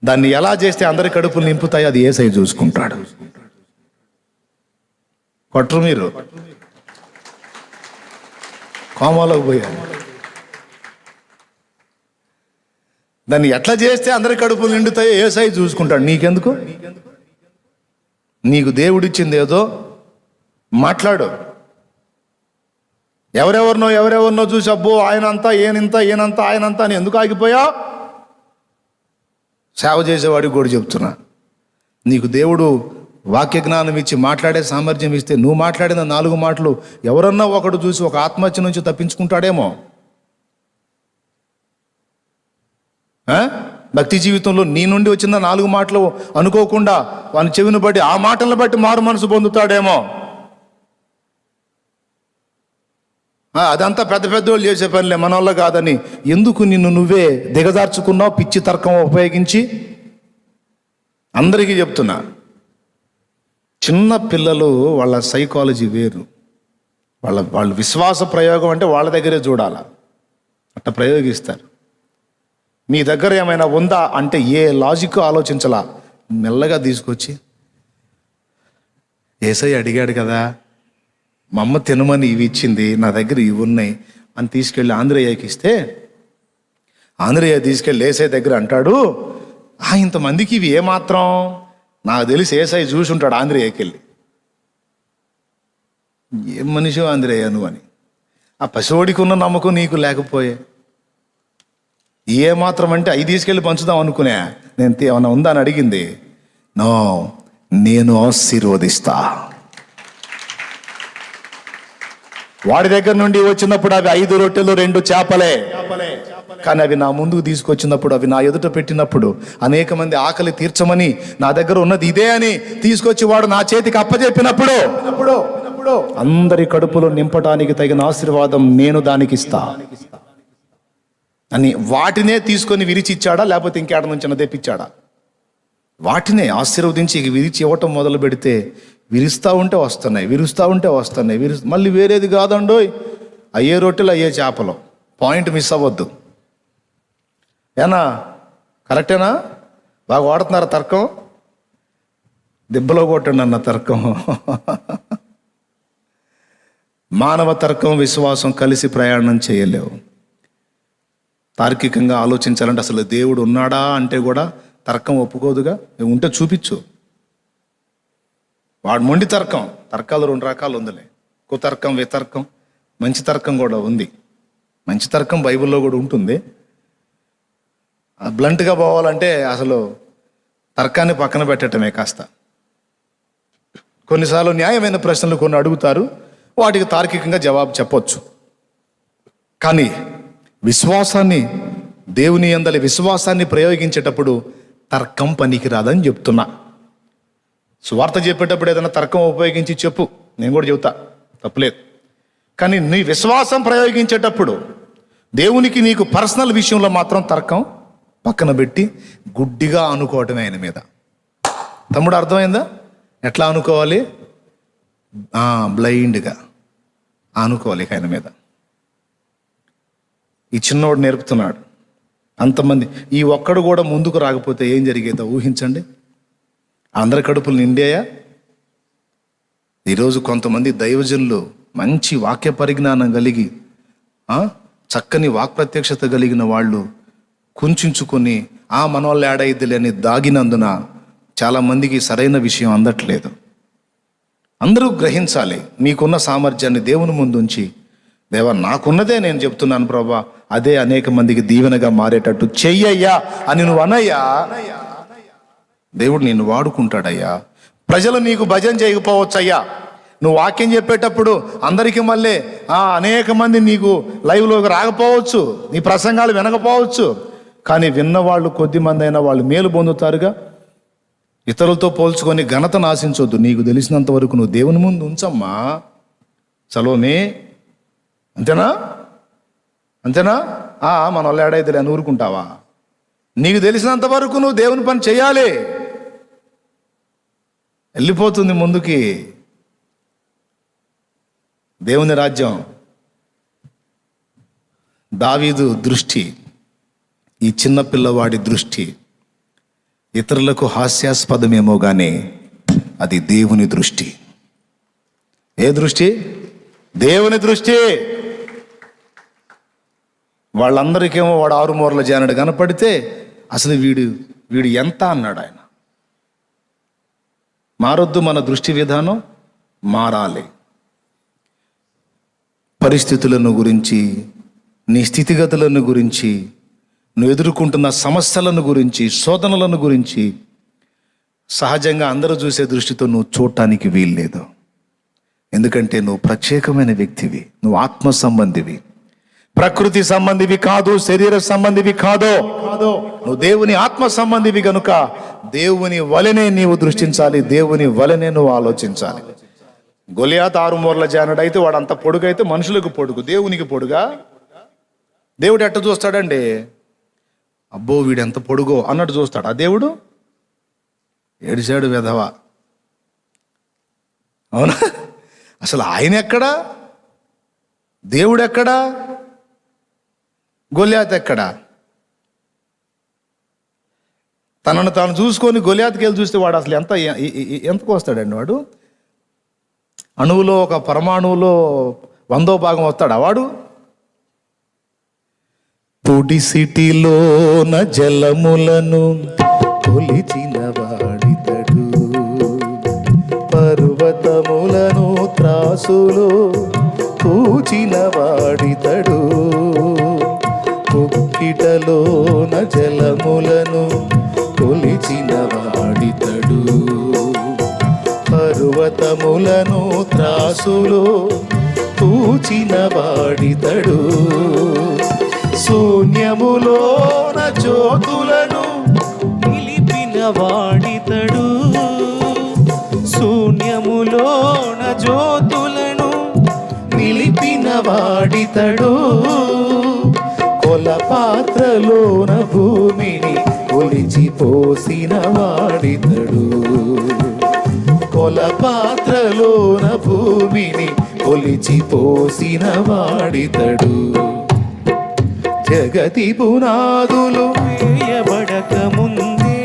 దాన్ని ఎలా చేస్తే అందరి కడుపులు నింపుతాయో అది యేసయ్య చూసుకుంటాడు. కొట్టరు మీరు, కోమాలోకి పోయారు. దాన్ని ఎట్లా చేస్తే అందరి కడుపులు నిండుతాయో యేసయ్య చూసుకుంటాడు. నీకెందుకు? నీకు దేవుడిచ్చింది ఏదో మాట్లాడు. ఎవరెవరినో చూసి అబ్బో ఆయనంతా ఈయనంతా ఆయనంతా అని ఎందుకు ఆగిపోయావు? సేవ చేసేవాడికి కూడా చెప్తున్నా, నీకు దేవుడు వాక్య జ్ఞానం ఇచ్చి మాట్లాడే సామర్థ్యం ఇస్తే నువ్వు మాట్లాడిన 4 మాటలు ఎవరన్నా ఒకడు చూసి ఒక ఆత్మహత్య నుంచి తప్పించుకుంటాడేమో. భక్తి జీవితంలో నీ నుండి వచ్చిన 4 మాటలు అనుకోకుండా వాని చెవిని బట్టి ఆ మాటలను బట్టి మారు మనసు పొందుతాడేమో. అదంతా పెద్ద వాళ్ళు చేసే పనిలే, మన వల్ల కాదని ఎందుకు నిన్ను నువ్వే దిగజార్చుకున్నావు పిచ్చి తర్కం ఉపయోగించి? అందరికీ చెప్తున్నా, చిన్న పిల్లలు వాళ్ళ సైకాలజీ వేరు, వాళ్ళ విశ్వాస ప్రయోగం అంటే వాళ్ళ దగ్గరే చూడాలా, అట్లా ప్రయోగిస్తారు. మీ దగ్గర ఏమైనా ఉందా అంటే ఏ లాజిక్ ఆలోచించలా, మెల్లగా తీసుకొచ్చి యేసయ్య అడిగాడు కదా, మా అమ్మ తినమని ఇవి ఇచ్చింది, నా దగ్గర ఇవి ఉన్నాయి అని తీసుకెళ్ళి ఆంధ్రయ్యకి ఇస్తే, ఆంధ్రయ్య తీసుకెళ్ళి యేసయ్య దగ్గర అంటాడు, ఇంతమందికి ఇవి ఏమాత్రం, నాకు తెలిసి యేసయ్య చూసి ఉంటాడు ఆంధ్రయ్యకి వెళ్ళి, ఏం మనిషి ఆంధ్రయ్య నువ్వు అని. ఆ పసివాడికి ఉన్న నమ్మకం నీకు లేకపోయే, ఏమాత్రం అంటే అవి తీసుకెళ్ళి పంచుదాం అనుకునే, నేను ఏమన్నా ఉందా అని అడిగింది. నో, నేను ఆశీర్వదిస్తా. వాడి దగ్గర నుండి వచ్చినప్పుడు అవి 5 రొట్టెలు 2 చేపలే, కానీ అవి నా ముందుకు తీసుకొచ్చినప్పుడు, అవి నా ఎదుట పెట్టినప్పుడు, అనేక మంది ఆకలి తీర్చమని నా దగ్గర ఉన్నది ఇదే అని తీసుకొచ్చి వాడు నా చేతికి అప్పచెప్పినప్పుడు అందరి కడుపులో నింపడానికి తగిన ఆశీర్వాదం నేను దానికి ఇస్తా అని వాటినే తీసుకొని విరిచి ఇచ్చాడా, లేకపోతే ఇంకేడ నుంచి తెప్పించాడా? వాటినే ఆశీర్వదించి విరిచి ఇవ్వటం మొదలు పెడితే విరుస్తూ ఉంటే వస్తున్నాయి. మళ్ళీ వేరేది కాదండోయ్, అయ్యే రొట్టెలు అయ్యే చేపలు. పాయింట్ మిస్ అవ్వద్దు. ఏనా కరెక్టేనా? బాగా వాడుతున్నారా తర్కం? దెబ్బలో కొట్టండి అన్న తర్కం. మానవ తర్కం విశ్వాసం కలిసి ప్రయాణం చేయలేవు. తార్కికంగా ఆలోచించాలంటే అసలు దేవుడు ఉన్నాడా అంటే కూడా తర్కం ఒప్పుకోదుగా ఉంటే చూపించు. వాడు మొండి తర్కం. తర్కాలు 2 రకాలు ఉందిలే. కుతర్కం, వితర్కం, మంచి తర్కం కూడా ఉంది. మంచి తర్కం బైబిల్లో కూడా ఉంటుంది. బ్లంట్గా పోవాలంటే అసలు తర్కాన్ని పక్కన పెట్టడమే కాస్త. కొన్నిసార్లు న్యాయమైన ప్రశ్నలు కొన్ని అడుగుతారు, వాటికి తార్కికంగా జవాబు చెప్పొచ్చు. కానీ విశ్వాసాన్ని, దేవుని యందలి విశ్వాసాన్ని ప్రయోగించేటప్పుడు తర్కం పనికిరాదని చెప్తున్నా. సువార్త చెప్పేటప్పుడు ఏదైనా తర్కం ఉపయోగించి చెప్పు, నేను కూడా చెబుతా, తప్పులేదు. కానీ నీ విశ్వాసం ప్రయోగించేటప్పుడు దేవునికి నీకు పర్సనల్ విషయంలో మాత్రం తర్కం పక్కన పెట్టి గుడ్డిగా అనుకోవటమే ఆయన మీద. తమ్ముడు అర్థమైందా? ఎట్లా అనుకోవాలి? బ్లైండ్గా అనుకోవాలి ఆయన మీద. ఈ చిన్నోడు నేర్పుతున్నాడు. అంతమంది ఈ ఒక్కడు కూడా ముందుకు రాకపోతే ఏం జరిగేదో ఊహించండి. అందరి కడుపులు నిండాయా? ఈరోజు కొంతమంది దైవజనులు మంచి వాక్య పరిజ్ఞానం కలిగి చక్కని వాక్ప్రత్యక్షత కలిగిన వాళ్ళు కుంచుకొని మనోళ్ళు ఏడైద్దులే అని దాగినందున చాలామందికి సరైన విషయం అందట్లేదు. అందరూ గ్రహించాలి. మీకున్న సామర్థ్యాన్ని దేవుని ముందుంచి, దేవా నాకున్నదే నేను చెప్తున్నాను ప్రభా, అదే అనేక మందికి దీవెనగా మారేటట్టు చెయ్యయ్యా అని నువ్వు అనయ్యా, దేవుడు నిన్ను వాడుకుంటాడయ్యా. ప్రజలు నీకు భజన చేయకపోవచ్చయ్యా. నువ్వు వాక్యం చెప్పేటప్పుడు అందరికీ మళ్ళీ అనేక మంది నీకు లైవ్లోకి రాకపోవచ్చు, నీ ప్రసంగాలు వినకపోవచ్చు. కానీ విన్నవాళ్ళు కొద్ది మంది అయినా వాళ్ళు మేలు పొందుతారుగా. ఇతరులతో పోల్చుకొని ఘనతను ఆశించొద్దు. నీకు తెలిసినంత వరకు నువ్వు దేవుని ముందు ఉంచమ్మా. చలోనే, అంతేనా? అంతేనా? మన వాళ్ళు ఏడైతే అని ఊరుకుంటావా? నీకు తెలిసినంత వరకు నువ్వు దేవుని పని చేయాలి. వెళ్ళిపోతుంది ముందుకి దేవుని రాజ్యం. దావీదు దృష్టి, ఈ చిన్న పిల్లవాడి దృష్టి ఇతరులకు హాస్యాస్పదమేమో కానీ అది దేవుని దృష్టి. ఏ దృష్టి? దేవుని దృష్టి. వాళ్ళందరికేమో వాడు 6 మూరల జానడు కనపడితే అసలు వీడు ఎంత అన్నాడు ఆయన. మారొద్దు, మన దృష్టి విధానం మారాలి. పరిస్థితులను గురించి, నీ స్థితిగతులను గురించి, నువ్వు ఎదుర్కొంటున్న సమస్యలను గురించి, శోధనలను గురించి సహజంగా అందరూ చూసే దృష్టితో నువ్వు చూడటానికి వీల్లేదు. ఎందుకంటే నువ్వు ప్రత్యేకమైన వ్యక్తివి, నువ్వు ఆత్మ సంబంధివి, ప్రకృతి సంబంధివి కాదు, శరీర సంబంధివి కాదు. నువ్వు దేవుని ఆత్మ సంబంధివి కనుక దేవుని వలనే నీవు దృష్టించాలి, దేవుని వలనే నువ్వు ఆలోచించాలి. గొలియాత్ 6 మూరల జానుడు అయితే వాడు అంత పొడుగైతే మనుషులకు పొడుగు, దేవునికి పొడుగా? దేవుడు ఎట్ట చూస్తాడండి? అబ్బో వీడు ఎంత పొడుగో అన్నట్టు చూస్తాడు. ఆ దేవుడు ఏడిచాడు వెధవ. అవునా? అసలు ఆయన ఎక్కడా? దేవుడు ఎక్కడా? గొలియాత్ ఎక్కడా? తనను తాను చూసుకొని గొలియాత్కి వెళ్ళి చూస్తే వాడు అసలు ఎంతకు వస్తాడండి? వాడు అణువులో, ఒక పరమాణువులో 100వ భాగం వస్తాడా వాడు? పొడిసిటిలోన జలములను కొలిచిన వాడితడు, పర్వతములను త్రాసులో పూచిన వాడితడు. కుక్కిటలోన జలములను కొలిచిన వాడితడు, పర్వతములను త్రాసులో పూచిన వాడితడు. శూన్యములోన జ్యోతులను నిలిపిన వాడితడు, శూన్యములోన జ్యోతులను నిలిపిన వాడితడు. కొలపాత్రలోన భూమిని కొలిచి పోసిన వాడితడు, కొలపాత్రలోన భూమిని కొలిచి పోసిన వాడితడు. జగతి పునాదులు వేయబడక ముందే,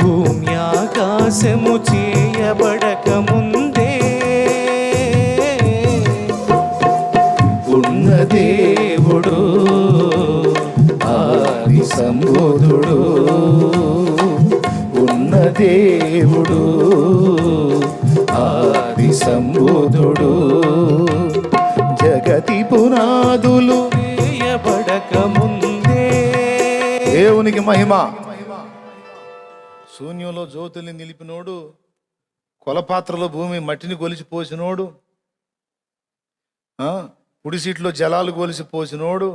భూమి ఆకాశము చేయబడక ముందే, ఉన్న దేవుడు దేవుడు, ఆది సంబుధుడు, జగతి పునాదులు వేయబడక ముందే. దేవునికి మహిమ. శూన్యంలో జ్యోతుల్ని నిలిపినోడు, కొలపాత్రలో భూమి మట్టిని కొలిచి పోసినోడు, పుడిసీట్లో జలాలు కొలిసి పోసినోడు,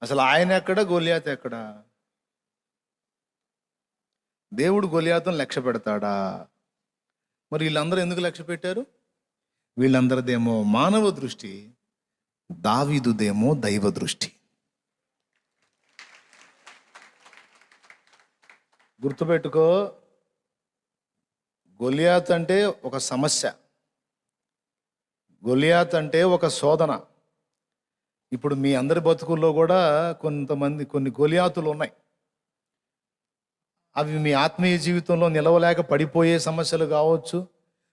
అసలు ఆయన ఎక్కడ, గొలియాత్ ఎక్కడ? దేవుడు గొలియాతును లక్ష్య పెడతాడా? మరి వీళ్ళందరూ ఎందుకు లక్ష్య పెట్టారు? వీళ్ళందరిదేమో మానవ దృష్టి, దావీదుదేమో దైవ దృష్టి. గుర్తుపెట్టుకో, గొలియాత్ అంటే ఒక సమస్య, గొలియాత్ అంటే ఒక శోధన. ఇప్పుడు మీ అందరి బతుకుల్లో కూడా కొన్ని గొలియాతులు ఉన్నాయి. అవి మీ ఆత్మీయ జీవితంలో నిలవలేక పడిపోయే సమస్యలు కావచ్చు,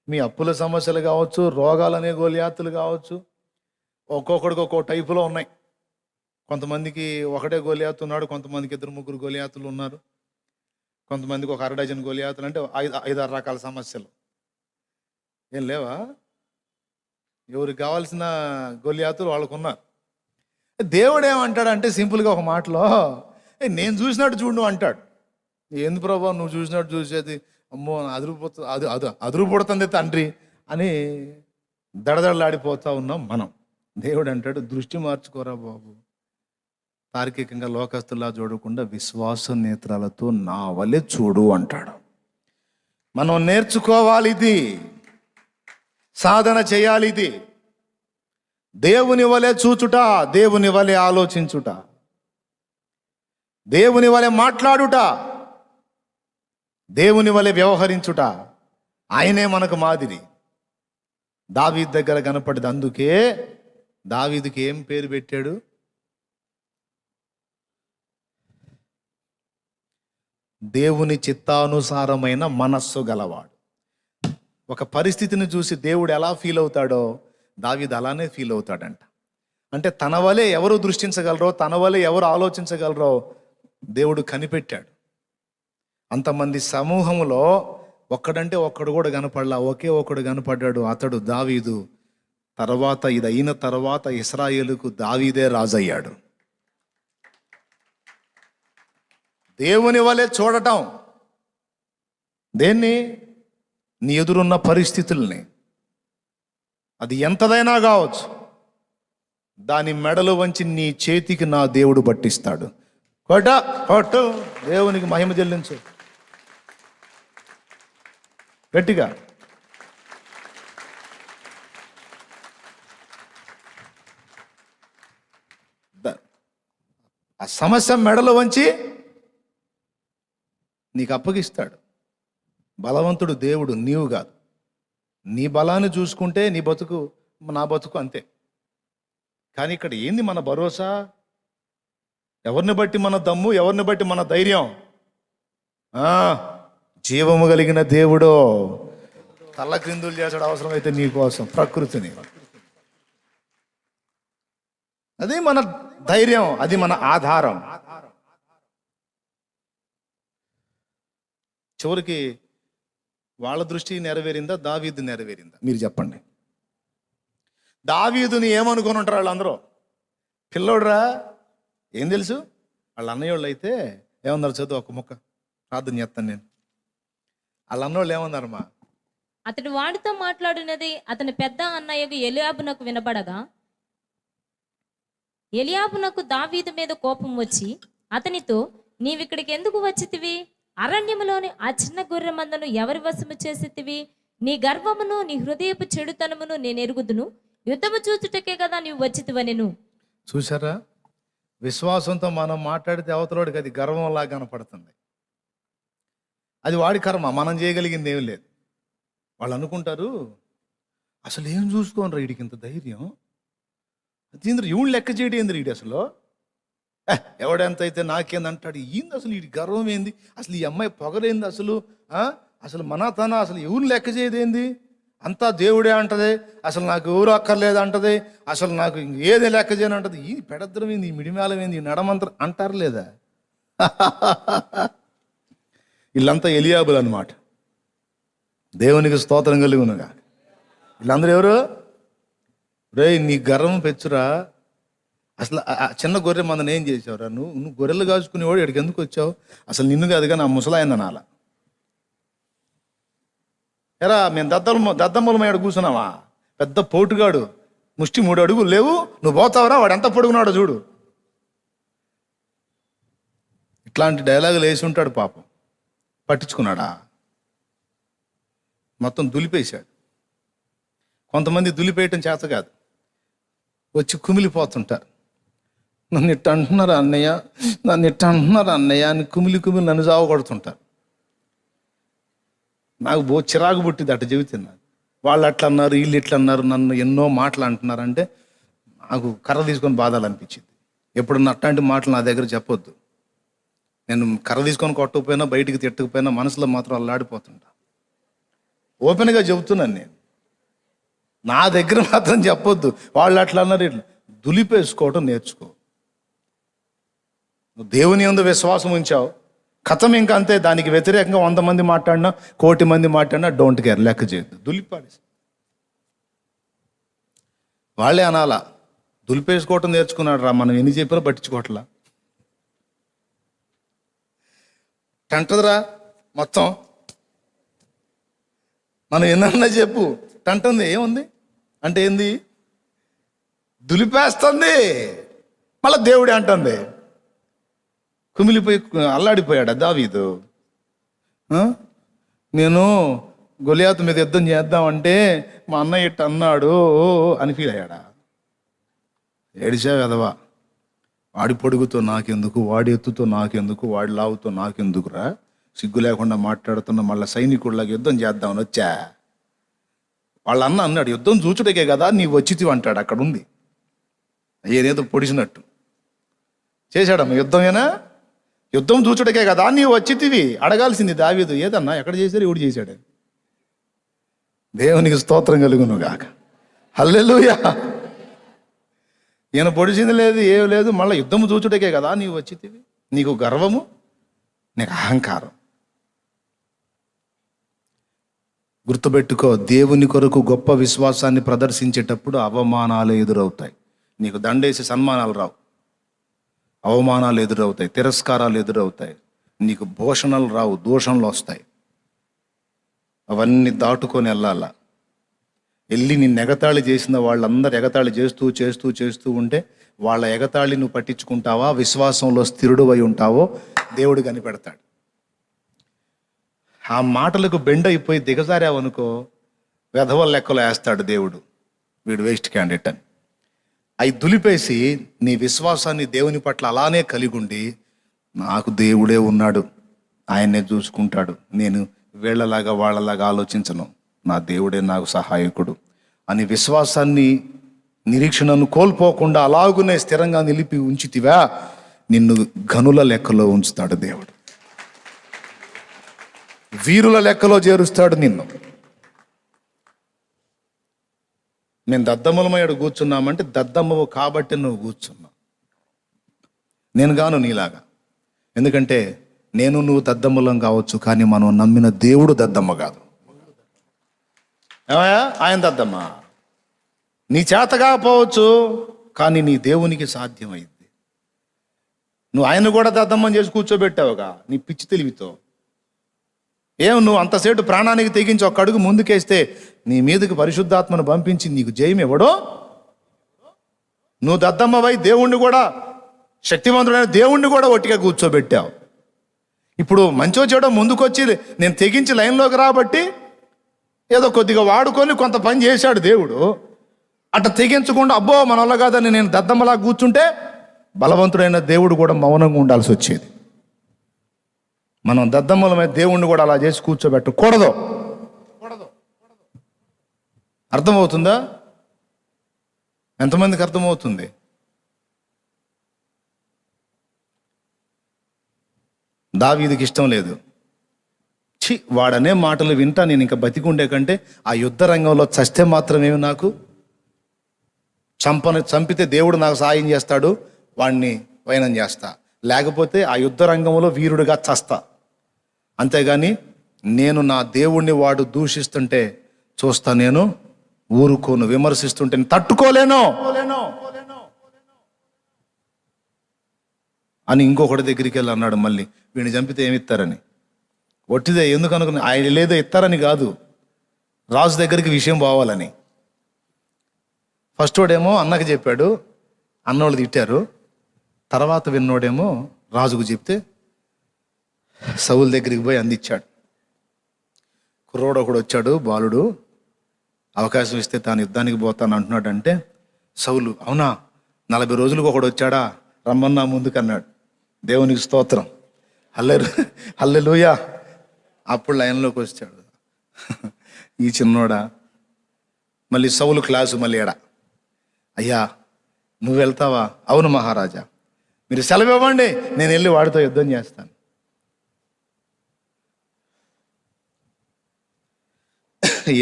మీ అప్పుల సమస్యలు కావచ్చు, రోగాలనే గొలియాతులు కావచ్చు. ఒక్కొక్కడికి ఒక్కో టైపులో ఉన్నాయి. కొంతమందికి ఒకటే గొలియాతు ఉన్నాడు, కొంతమందికి 2-3 గొలియాతులు ఉన్నారు, కొంతమందికి ఒక 1/2 డజన్ గొలియాతులు, అంటే 5-6 రకాల సమస్యలు. ఏం లేవా? ఎవరికి కావాల్సిన గొలియాతులు వాళ్ళకున్నారు. దేవుడు ఏమంటాడంటే సింపుల్గా ఒక మాటలో, నేను చూసినట్టు చూడు నువ్వు అంటాడు. ఏంది ప్రభా నువ్వు చూసినట్టు చూసేది, అమ్మో అదురుపుడుతుంది తండ్రి అని దడదడలాడిపోతా ఉన్నాం మనం. దేవుడు అంటాడు, దృష్టి మార్చుకోరా బాబు, తార్కికంగా లోకస్తులా చూడకుండా విశ్వాస నేత్రాలతో నా వలె చూడు అంటాడు. మనం నేర్చుకోవాలి, ఇది సాధన చేయాలి. ఇది దేవుని వలె చూచుట, దేవుని వలె ఆలోచించుట, దేవుని వలె మాట్లాడుట, దేవుని వలె వ్యవహరించుట. ఆయనే మనకు మాదిరి. దావీదు దగ్గర కనపడింది. అందుకే దావీదుకి ఏం పేరు పెట్టాడు? దేవుని చిత్తానుసారమైన మనస్సు గలవాడు. ఒక పరిస్థితిని చూసి దేవుడు ఎలా ఫీల్ అవుతాడో దావీదు అలానే ఫీల్ అవుతాడంట. అంటే తన వలె ఎవరు దృష్టించగలరో, తన వలె ఎవరు ఆలోచించగలరో దేవుడు కనిపెట్టాడు. అంతమంది సమూహంలో ఒక్కడంటే ఒక్కడు కూడా కనపడలా, ఒకే ఒకడు కనపడ్డాడు. అతడు దావీదు. తర్వాత ఇది అయిన తర్వాత ఇశ్రాయేలుకు దావీదే రాజయ్యాడు. దేవుని వలె చూడటం. దేన్ని? నీ ఎదురున్న పరిస్థితుల్ని, అది ఎంతదైనా కావచ్చు, దాని మెడలు వంచి నీ చేతికి నా దేవుడు పట్టిస్తాడు. కొట్టు, దేవునికి మహిమ చెల్లించు గట్టిగా. ఆ సమస్య మెడలు వంచి నీకు అప్పగిస్తాడు. బలవంతుడు దేవుడు, నీవు కాదు. నీ బలాన్ని చూసుకుంటే నీ బతుకు, నా బతుకు అంతే. కానీ ఇక్కడ ఏంది మన భరోసా? ఎవరిని బట్టి మన దమ్ము, ఎవరిని బట్టి మన ధైర్యం? జీవము కలిగిన దేవుడో తల్ల క్రిందులు చేసాడు అవసరమైతే నీ కోసం ప్రకృతిని. అది మన ధైర్యం, అది మన ఆధారం. చివరికి వాళ్ళ దృష్టి నెరవేరిందా, దావీదు నెరవేరిందా? మీరు చెప్పండి. దావీదుని ఏమనుకొని ఉంటారు వాళ్ళందరూ? పిల్లోడురా, ఏం తెలుసు? వాళ్ళ అన్నయ్యోళ్ళు అయితే ఏమన్నారు? చదువు ఒక ముక్క ప్రార్థన చేస్తాను నేను. వాళ్ళ అన్నోళ్ళు ఏమన్నారమ్మా? అతడు వాడితో మాట్లాడినది అతని పెద్ద అన్నయ్యకు ఎలియాబునకు వినబడగా, ఎలియాబునకు దావీదు మీద కోపం వచ్చి అతనితో, నీవిక్కడికి ఎందుకు వచ్చితివి? అరణ్యములోని ఆ చిన్న గొర్రె మందను ఎవరి వశము చేసితివి? నీ గర్వమును నీ హృదయపు చెడుతనమును నేను ఎరుగుదును. యుద్ధము చూచుటకే కదా నీవు వచ్చితివనెను. చూసారా? విశ్వాసంతో మనం మాట్లాడితే అవతలవాడికి అది గర్వంలా కనపడుతుంది. అది వాడి కర్మ, మనం చేయగలిగింది ఏం లేదు. వాళ్ళు అనుకుంటారు, అసలు ఏం చూసుకోనరా వీడికి ఇంత ధైర్యం, అదేంద్ర ఇవుడు లెక్క చేయడం ఏంది వీడి, అసలు ఎవడెంత అయితే నాకేందంటాడు, ఏంది అసలు వీడి గర్వం ఏంది, అసలు ఈ అమ్మాయి పొగరేంది, అసలు తన అసలు ఎవరు లెక్క చేయదేంది, అంతా దేవుడే అంటది, అసలు నాకు ఎవరు అక్కర్లేదు అంటది, అసలు నాకు ఏది లెక్క చేయని అంటది. ఈ పెడద్దరం ఏంది, ఈ మిడిమేళం ఏంది, ఈ నడమంత్రం అంటారు లేదా? వీళ్ళంతా ఎలియాబులు అన్నమాట. దేవునికి స్తోత్రం కలుగునుగా. వీళ్ళందరూ ఎవరు? రే నీ గర్వం పెంచురా. అసలు ఆ చిన్న గొర్రె మందని ఏం చేసావురా? నువ్వు గొర్రెలు కాచుకునేవాడు ఇక్కడికి ఎందుకు వచ్చావు? అసలు నిన్ను కాదుగా నా ముసలాయన నాల. ఎరా మేము దద్దమ్మల మీద కూర్చున్నావా? పెద్ద పోటుగాడు, ముష్టి 3 అడుగులు లేవు, నువ్వు పోతావురా, వాడు ఎంత పొడుగున్నాడో చూడు. ఇట్లాంటి డైలాగులు వేసి ఉంటాడు పాపం. పట్టించుకున్నాడా? మొత్తం దులిపేశాడు. కొంతమంది దులిపేయటం చేత కాదు, వచ్చి కుమిలిపోతుంటారు. నన్ను ఇట్ట అంటున్నారు అన్నయ్య, నన్ను ఇట్ట అంటున్నారు అన్నయ్య అని కుమిలి నన్ను కొడుతుంటారు. నాకు చిరాకు పుట్టింది అట్ట చెబుతున్నాను. వాళ్ళు అట్లా అన్నారు, వీళ్ళు ఇట్లా అన్నారు, నన్ను ఎన్నో మాటలు అంటున్నారంటే నాకు కర్ర తీసుకొని బాధాలు అనిపించింది. ఎప్పుడన్నా అట్లాంటి మాటలు నా దగ్గర చెప్పొద్దు. నేను కర్ర తీసుకొని కొట్టకపోయినా, బయటికి తిట్టకపోయినా మనసులో మాత్రం అల్లాడిపోతుంటా. ఓపెన్గా చెబుతున్నాను నేను. నా దగ్గర మాత్రం చెప్పొద్దు. వాళ్ళు అట్లా అన్నారు, ఇట్లా దులిపేసుకోవటం నేర్చుకో. నువ్వు దేవుని యందు విశ్వాసం ఉంచావు, కథం ఇంకా అంతే. దానికి వ్యతిరేకంగా 100 మంది మాట్లాడినా, 1,000,000 మంది మాట్లాడినా డోంట్ కేర్, లెక్క చేయొద్దు. దులిపాడి వాళ్ళే అనాలా, దులిపేసుకోవటం నేర్చుకున్నాడు రా, మనం ఎన్ని చెప్పినా పట్టించుకోవట్లా. టంటదిరా మొత్తం, మనం ఎన్నన్నా చెప్పు, టంటుంది. ఏముంది అంటే ఏంది? దులిపేస్తుంది. మళ్ళీ దేవుడే అంటుంది. కుమిలిపోయి అల్లాడిపోయాడు దావీదు. నేను గొలియాతు మీద యుద్ధం చేద్దామంటే మా అన్నయ్య ఇట్ట అన్నాడు అని ఫీల్ అయ్యాడా? ఏడిచా కదవా. వాడి పొడుగుతో నాకెందుకు, వాడి ఎత్తుతో నాకెందుకు, వాడి లావుతో నాకెందుకురా, సిగ్గు లేకుండా మాట్లాడుతున్న మళ్ళీ సైనికుడిలాగా యుద్ధం చేద్దామని వచ్చా. వాళ్ళ అన్న అన్నాడు, యుద్ధం చూచుటకే కదా నీ వచ్చితివి అంటాడు. అక్కడ ఉంది ఏదేదో పొడిచినట్టు చేశాడమ్మ. యుద్ధమేనా? యుద్ధం చూచుటకే కదా నీ వచ్చితివి. అడగాల్సింది దావీదు, ఏదన్నా ఎక్కడ చేశారు, ఎవడు చేశాడు? దేవునికి స్తోత్రం కలుగును గాక. హల్లెలూయా. ఈయన పొడిచింది లేదు, ఏం లేదు. మళ్ళీ యుద్ధము చూచుటకే కదా నీవు వచ్చితివి. నీకు గర్వము, నీకు అహంకారం. గుర్తుపెట్టుకో, దేవుని కొరకు గొప్ప విశ్వాసాన్ని ప్రదర్శించేటప్పుడు అవమానాలు ఎదురవుతాయి. నీకు దండేసి సన్మానాలు రావు, అవమానాలు ఎదురవుతాయి, తిరస్కారాలు ఎదురవుతాయి. నీకు భూషణలు రావు, దూషణలు వస్తాయి. అవన్నీ దాటుకొని వెళ్ళాలా. వెళ్ళి నిన్ను ఎగతాళి చేసిన వాళ్ళందరూ ఎగతాళి చేస్తూ చేస్తూ చేస్తూ ఉంటే వాళ్ళ ఎగతాళి నువ్వు పట్టించుకుంటావా, విశ్వాసంలో స్థిరుడు అయి ఉంటావో దేవుడు కనిపెడతాడు. ఆ మాటలకు బెండ్ అయిపోయి దిగజారావనుకో, వెధవ లెక్కలు వేస్తాడు దేవుడు, వీడు వేస్ట్ క్యాండిడేట్ అని. అవి దులిపేసి నీ విశ్వాసాన్ని దేవుని పట్ల అలానే కలిగి ఉండి, నాకు దేవుడే ఉన్నాడు, ఆయన్నే చూసుకుంటాడు, నేను వీళ్ళలాగా వాళ్ళలాగా ఆలోచించను, నా దేవుడే నాకు సహాయకుడు అని విశ్వాసాన్ని, నిరీక్షణను కోల్పోకుండా అలాగునే స్థిరంగా నిలిపి ఉంచితివా, నిన్ను ఘనుల లెక్కలో ఉంచుతాడు దేవుడు. వీరుల లెక్కలో చేరుస్తాడు నిన్ను. మేము దద్దమ్మలమయ్యాడు కూర్చున్నామంటే దద్దమ్మవు కాబట్టి నువ్వు కూర్చున్నావు. నేను గాను నీలాగా. ఎందుకంటే నేను నువ్వు దద్దమ్మలం కావచ్చు, కానీ మనం నమ్మిన దేవుడు దద్దమ్మ కాదు. ఏమయ్యా, ఆయన దద్దమ్మ. నీ చేత కాకపోవచ్చు, కానీ నీ దేవునికి సాధ్యమైంది. నువ్వు ఆయన కూడా దద్దమ్మని చేసి కూర్చోబెట్టావుగా నీ పిచ్చి తెలివితో. నువ్వు అంతసేటు ప్రాణానికి తెగించి ఒక అడుగు ముందుకేస్తే నీ మీదకి పరిశుద్ధాత్మను పంపించి నీకు జయం ఇవ్వడో? నువ్వు దద్దమ్మవై దేవుణ్ణి కూడా, శక్తివంతుడైన దేవుణ్ణి కూడా ఒట్టిగా కూర్చోబెట్టావు. ఇప్పుడు మంచో చెడో ముందుకొచ్చి నేను తెగించి లైన్లోకి రాబట్టి ఏదో కొద్దిగా వాడుకొని కొంత పని చేశాడు దేవుడు. అట్లా తెగించకుండా అబ్బో మన వల్ల కాదని నేను దద్దమ్మలా కూర్చుంటే బలవంతుడైన దేవుడు కూడా మౌనంగా ఉండాల్సి వచ్చేది. మనం దద్దమ్మలమైన దేవుణ్ణి కూడా అలా చేసి కూర్చోబెట్టకూడదు. అర్థమవుతుందా? ఎంతమందికి అర్థమవుతుంది? దావీదుకి ఇష్టం లేదు. వాడనే మాటలు వింటా నేను ఇంకా బతికుండే కంటే ఆ యుద్ధ రంగంలో చస్తే మాత్రమేమి నాకు, చంపితే దేవుడు నాకు సాయం చేస్తాడు, వాడిని వైనం చేస్తా, లేకపోతే ఆ యుద్ధ రంగంలో వీరుడిగా చస్తా. అంతేగాని నేను నా దేవుణ్ణి వాడు దూషిస్తుంటే చూస్తా, నేను ఊరుకోను. విమర్శిస్తుంటే నేను తట్టుకోలేను అని ఇంకొకటి దగ్గరికి వెళ్ళి అన్నాడు. మళ్ళీ వీడిని చంపితే ఏమి ఇస్తారని. ఒట్టిదే, ఎందుకు అనుకున్నా, ఆయన లేదో ఇస్తారని కాదు, రాజు దగ్గరికి విషయం పోవాలని. ఫస్ట్ వాడేమో అన్నకి చెప్పాడు, అన్నోళ్ళు తిట్టారు. తర్వాత విన్నోడేమో రాజుకు చెప్తే సౌలు దగ్గరికి పోయి అందించాడు. కుర్రోడు ఒకడు వచ్చాడు, బాలుడు, అవకాశం ఇస్తే తాను యుద్ధానికి పోతాను అంటున్నాడంటే సౌలు, అవునా 40 రోజులకు ఒకడు వచ్చాడా, రమ్మన్నా ముందుకు అన్నాడు. దేవునికి స్తోత్రం, హల్లెలూయా. అప్పుడు లైన్లోకి వచ్చాడు ఈ చిన్నోడా. మళ్ళీ సౌలు క్లాసు మళ్ళీ ఎడా, అయ్యా నువ్వు వెళ్తావా? అవును మహారాజా, మీరు సెలవు ఇవ్వండి, నేను వెళ్ళి వాడితో యుద్ధం చేస్తాను.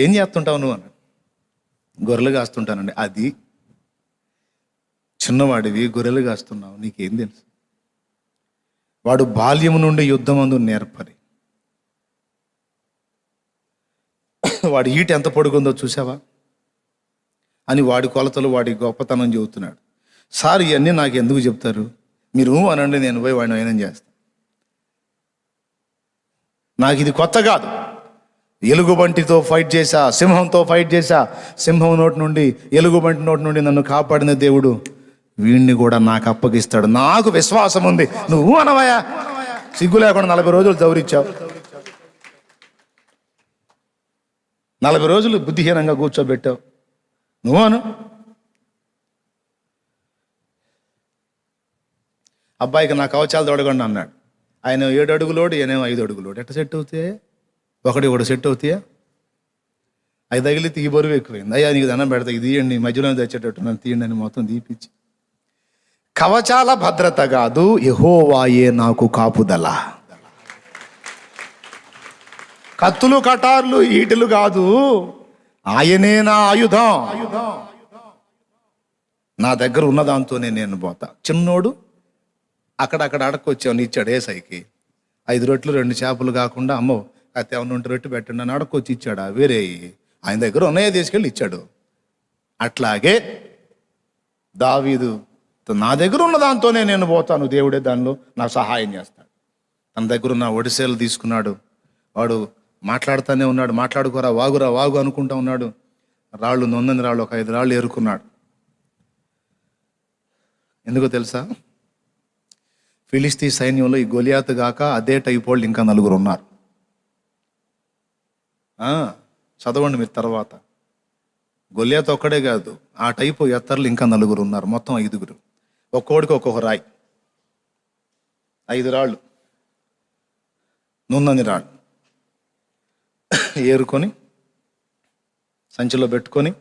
ఏం చేస్తుంటావు నువ్వు అన్నాడు. గొర్రెలు కాస్తుంటానండి. అది చిన్నవాడివి, గొర్రెలు కాస్తున్నావు, నీకేం తెలుసు? వాడు బాల్యము నుండి యుద్ధమందు నేర్పరి. వాడి ఈట ఎంత పొడుగుందో చూసావా అని వాడి కొలతలు, వాడి గొప్పతనం చెబుతున్నాడు. సార్ ఇవన్నీ నాకు ఎందుకు చెప్తారు, మీరు అనండి, నేను పోయి వాడిని వైనం చేస్తాను. నాకు ఇది కొత్త కాదు. ఎలుగుబంటితో ఫైట్ చేశా, సింహంతో ఫైట్ చేశా, సింహం నోటి నుండి, ఎలుగుబంటి నోటి నుండి నన్ను కాపాడిన దేవుడు వీణ్ణి కూడా నాకు అప్పగిస్తాడు. నాకు విశ్వాసం ఉంది. నువ్వు అనవయా, సిగ్గు లేకుండా 40 రోజులు దౌరిచ్చావు, 40 రోజులు బుద్ధిహీనంగా కూర్చోబెట్టావు, నువ్వు అను. అబ్బాయికి నా కవచాలు తొడగండి అన్నాడు. ఆయన 7 అడుగులోడు, ఈయనేమో 5 అడుగులోడు. ఎట్లా సెట్ అవుతాయి? ఒకటి సెట్ అవుతాయా? అవి తగిలితే ఈ బరువు ఎక్కువైంది. అయ్యా నీకు దండం పెడతా, ఇది తీయండి, మధ్యలో తెచ్చేటట్టు నన్ను తీయండి అని మొత్తం తీపిచ్చి. కవచాల భద్రత కాదు, యెహోవాయే నాకు కాపుదల. కత్తులు, కటార్లు, ఈటెలు కాదు, ఆయనే నా ఆయుధం. నా దగ్గర ఉన్న దాంతోనే నేను పోతా. చిన్నోడు అక్కడక్కడ అడక్కొచ్చావు, ఇచ్చాడు ఏసైకి 5 రొట్టెలు 2 చేపలు కాకుండా, అమ్మో అత్తే ఏమన్నా ఉంటే రొట్టె పెట్టండి అని అడక్కొచ్చి ఇచ్చాడా? వేరే ఆయన దగ్గర ఉన్నాయే తీసుకెళ్ళి ఇచ్చాడు. అట్లాగే దావీదు, నా దగ్గర ఉన్న దాంతోనే నేను పోతాను, దేవుడే దానిలో నాకు సహాయం చేస్తాడు. తన దగ్గర ఉన్న ఒడిసేలు తీసుకున్నాడు. వాడు మాట్లాడుతూనే ఉన్నాడు, మాట్లాడుకోరా వాగురా వాగు అనుకుంటా ఉన్నాడు. రాళ్ళు, నొందని రాళ్ళు, ఒక 5 రాళ్ళు ఏరుకున్నాడు. ఎందుకో తెలుసా? ఫిలిస్తీ సైన్యంలో ఈ గొలియాతు గాక అదే టైప్ వాళ్ళు ఇంకా 4 ఉన్నారు. చదవండి మీరు తర్వాత. గొలియాతు ఒక్కడే కాదు, ఆ టైపు ఎత్తర్లు ఇంకా 4 ఉన్నారు. మొత్తం 5. ఒక్కోడికి ఒక్కొక్క రాయి, 5 రాళ్ళు, నున్నని రాళ్ళు ఏరుకొని సంచిలో పెట్టుకొని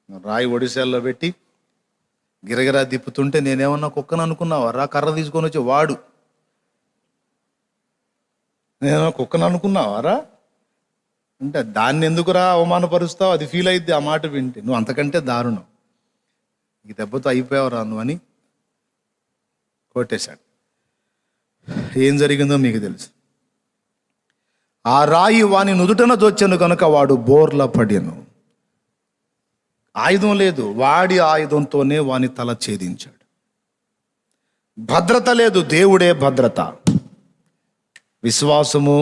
రాయి ఒడిశాల్లో పెట్టి గిరగిరా తిప్పుతుంటే నేనేమన్నా కుక్కను అనుకున్నావా? కర్ర తీసుకొని వచ్చి వాడు, నేనేమన్నా కుక్కను అనుకున్నావారా అంటే, దాన్ని ఎందుకురా అవమానపరుస్తావు? అది ఫీల్ అయిద్ది ఆ మాట వింటే. నువ్వు అంతకంటే దారుణం, ఈ దెబ్బతో అయిపోయావురా నువ్వు అని కొట్టేశాడు. ఏం జరిగిందో మీకు తెలుసు. ఆ రాయి వాని నుదుటన దొచ్చెను కనుక వాడు బోర్ల పడెను. ఆయుధం లేదు, వాడి ఆయుధంతోనే వాని తల ఛేదించాడు. భద్రత లేదు, దేవుడే భద్రత. విశ్వాసము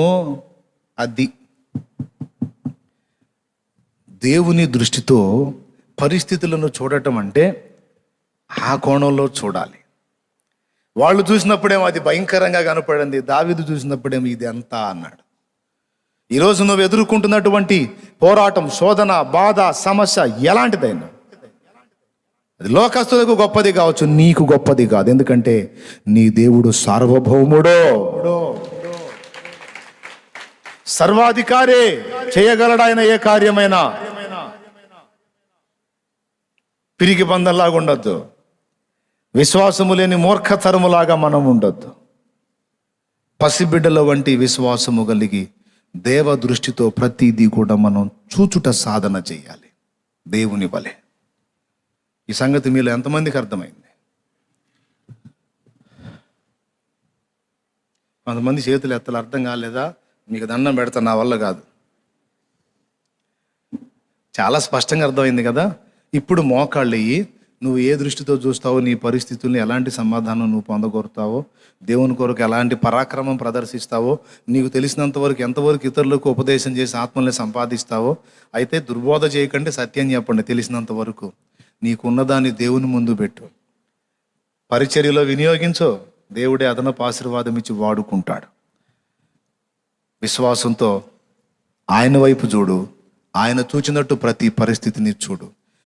అది. దేవుని దృష్టితో పరిస్థితులను చూడటం అంటే ఆ కోణంలో చూడాలి. వాళ్ళు చూసినప్పుడేమో అది భయంకరంగా కనపడింది, దావీదు చూసినప్పుడేమో ఇది అంతా అన్నాడు. ఈరోజు నువ్వు ఎదుర్కొంటున్నటువంటి పోరాటం, శోధన, బాధ, సమస్య ఎలాంటిదైనా అది లోకస్తులకు గొప్పది కావచ్చు, నీకు గొప్పది కాదు. ఎందుకంటే నీ దేవుడు సార్వభౌముడో, సర్వాధికారే, చేయగలడాయన ఏ కార్యమైనా. పిరికి బంధంలాగా ఉండొద్దు, విశ్వాసము లేని మూర్ఖతరములాగా మనం ఉండొద్దు. పసిబిడ్డల వంటి విశ్వాసము కలిగి దేవ దృష్టితో ప్రతిదీ కూడా మనం చూచుట సాధన చేయాలి దేవుని వలె. ఈ సంగతి మీలో ఎంతమందికి అర్థమైంది? కొంతమంది చేతులు ఎత్తలు అర్థం కాలేదా? మీకు దండం పెడతా, నా వల్ల కాదు. చాలా స్పష్టంగా అర్థమైంది కదా. ఇప్పుడు మోకాళ్ళు వెయ్యి. నువ్వు ఏ దృష్టితో చూస్తావో, నీ పరిస్థితుల్ని ఎలాంటి సమాధానం నువ్వు పొందగోరుతావో, దేవుని కొరకు ఎలాంటి పరాక్రమం ప్రదర్శిస్తావో, నీకు తెలిసినంత వరకు ఎంతవరకు ఇతరులకు ఉపదేశం చేసి ఆత్మల్ని సంపాదిస్తావో. అయితే దుర్బోధ చేయకండి, సత్యం చెప్పండి. తెలిసినంత వరకు నీకున్నదాన్ని దేవుని ముందు పెట్టు, పరిచర్యలో వినియోగించో. దేవుడే అదనపు ఆశీర్వాదం ఇచ్చి వాడుకుంటాడు. విశ్వాసంతో ఆయన వైపు చూడు, ఆయన చూచినట్టు ప్రతి పరిస్థితిని చూడు.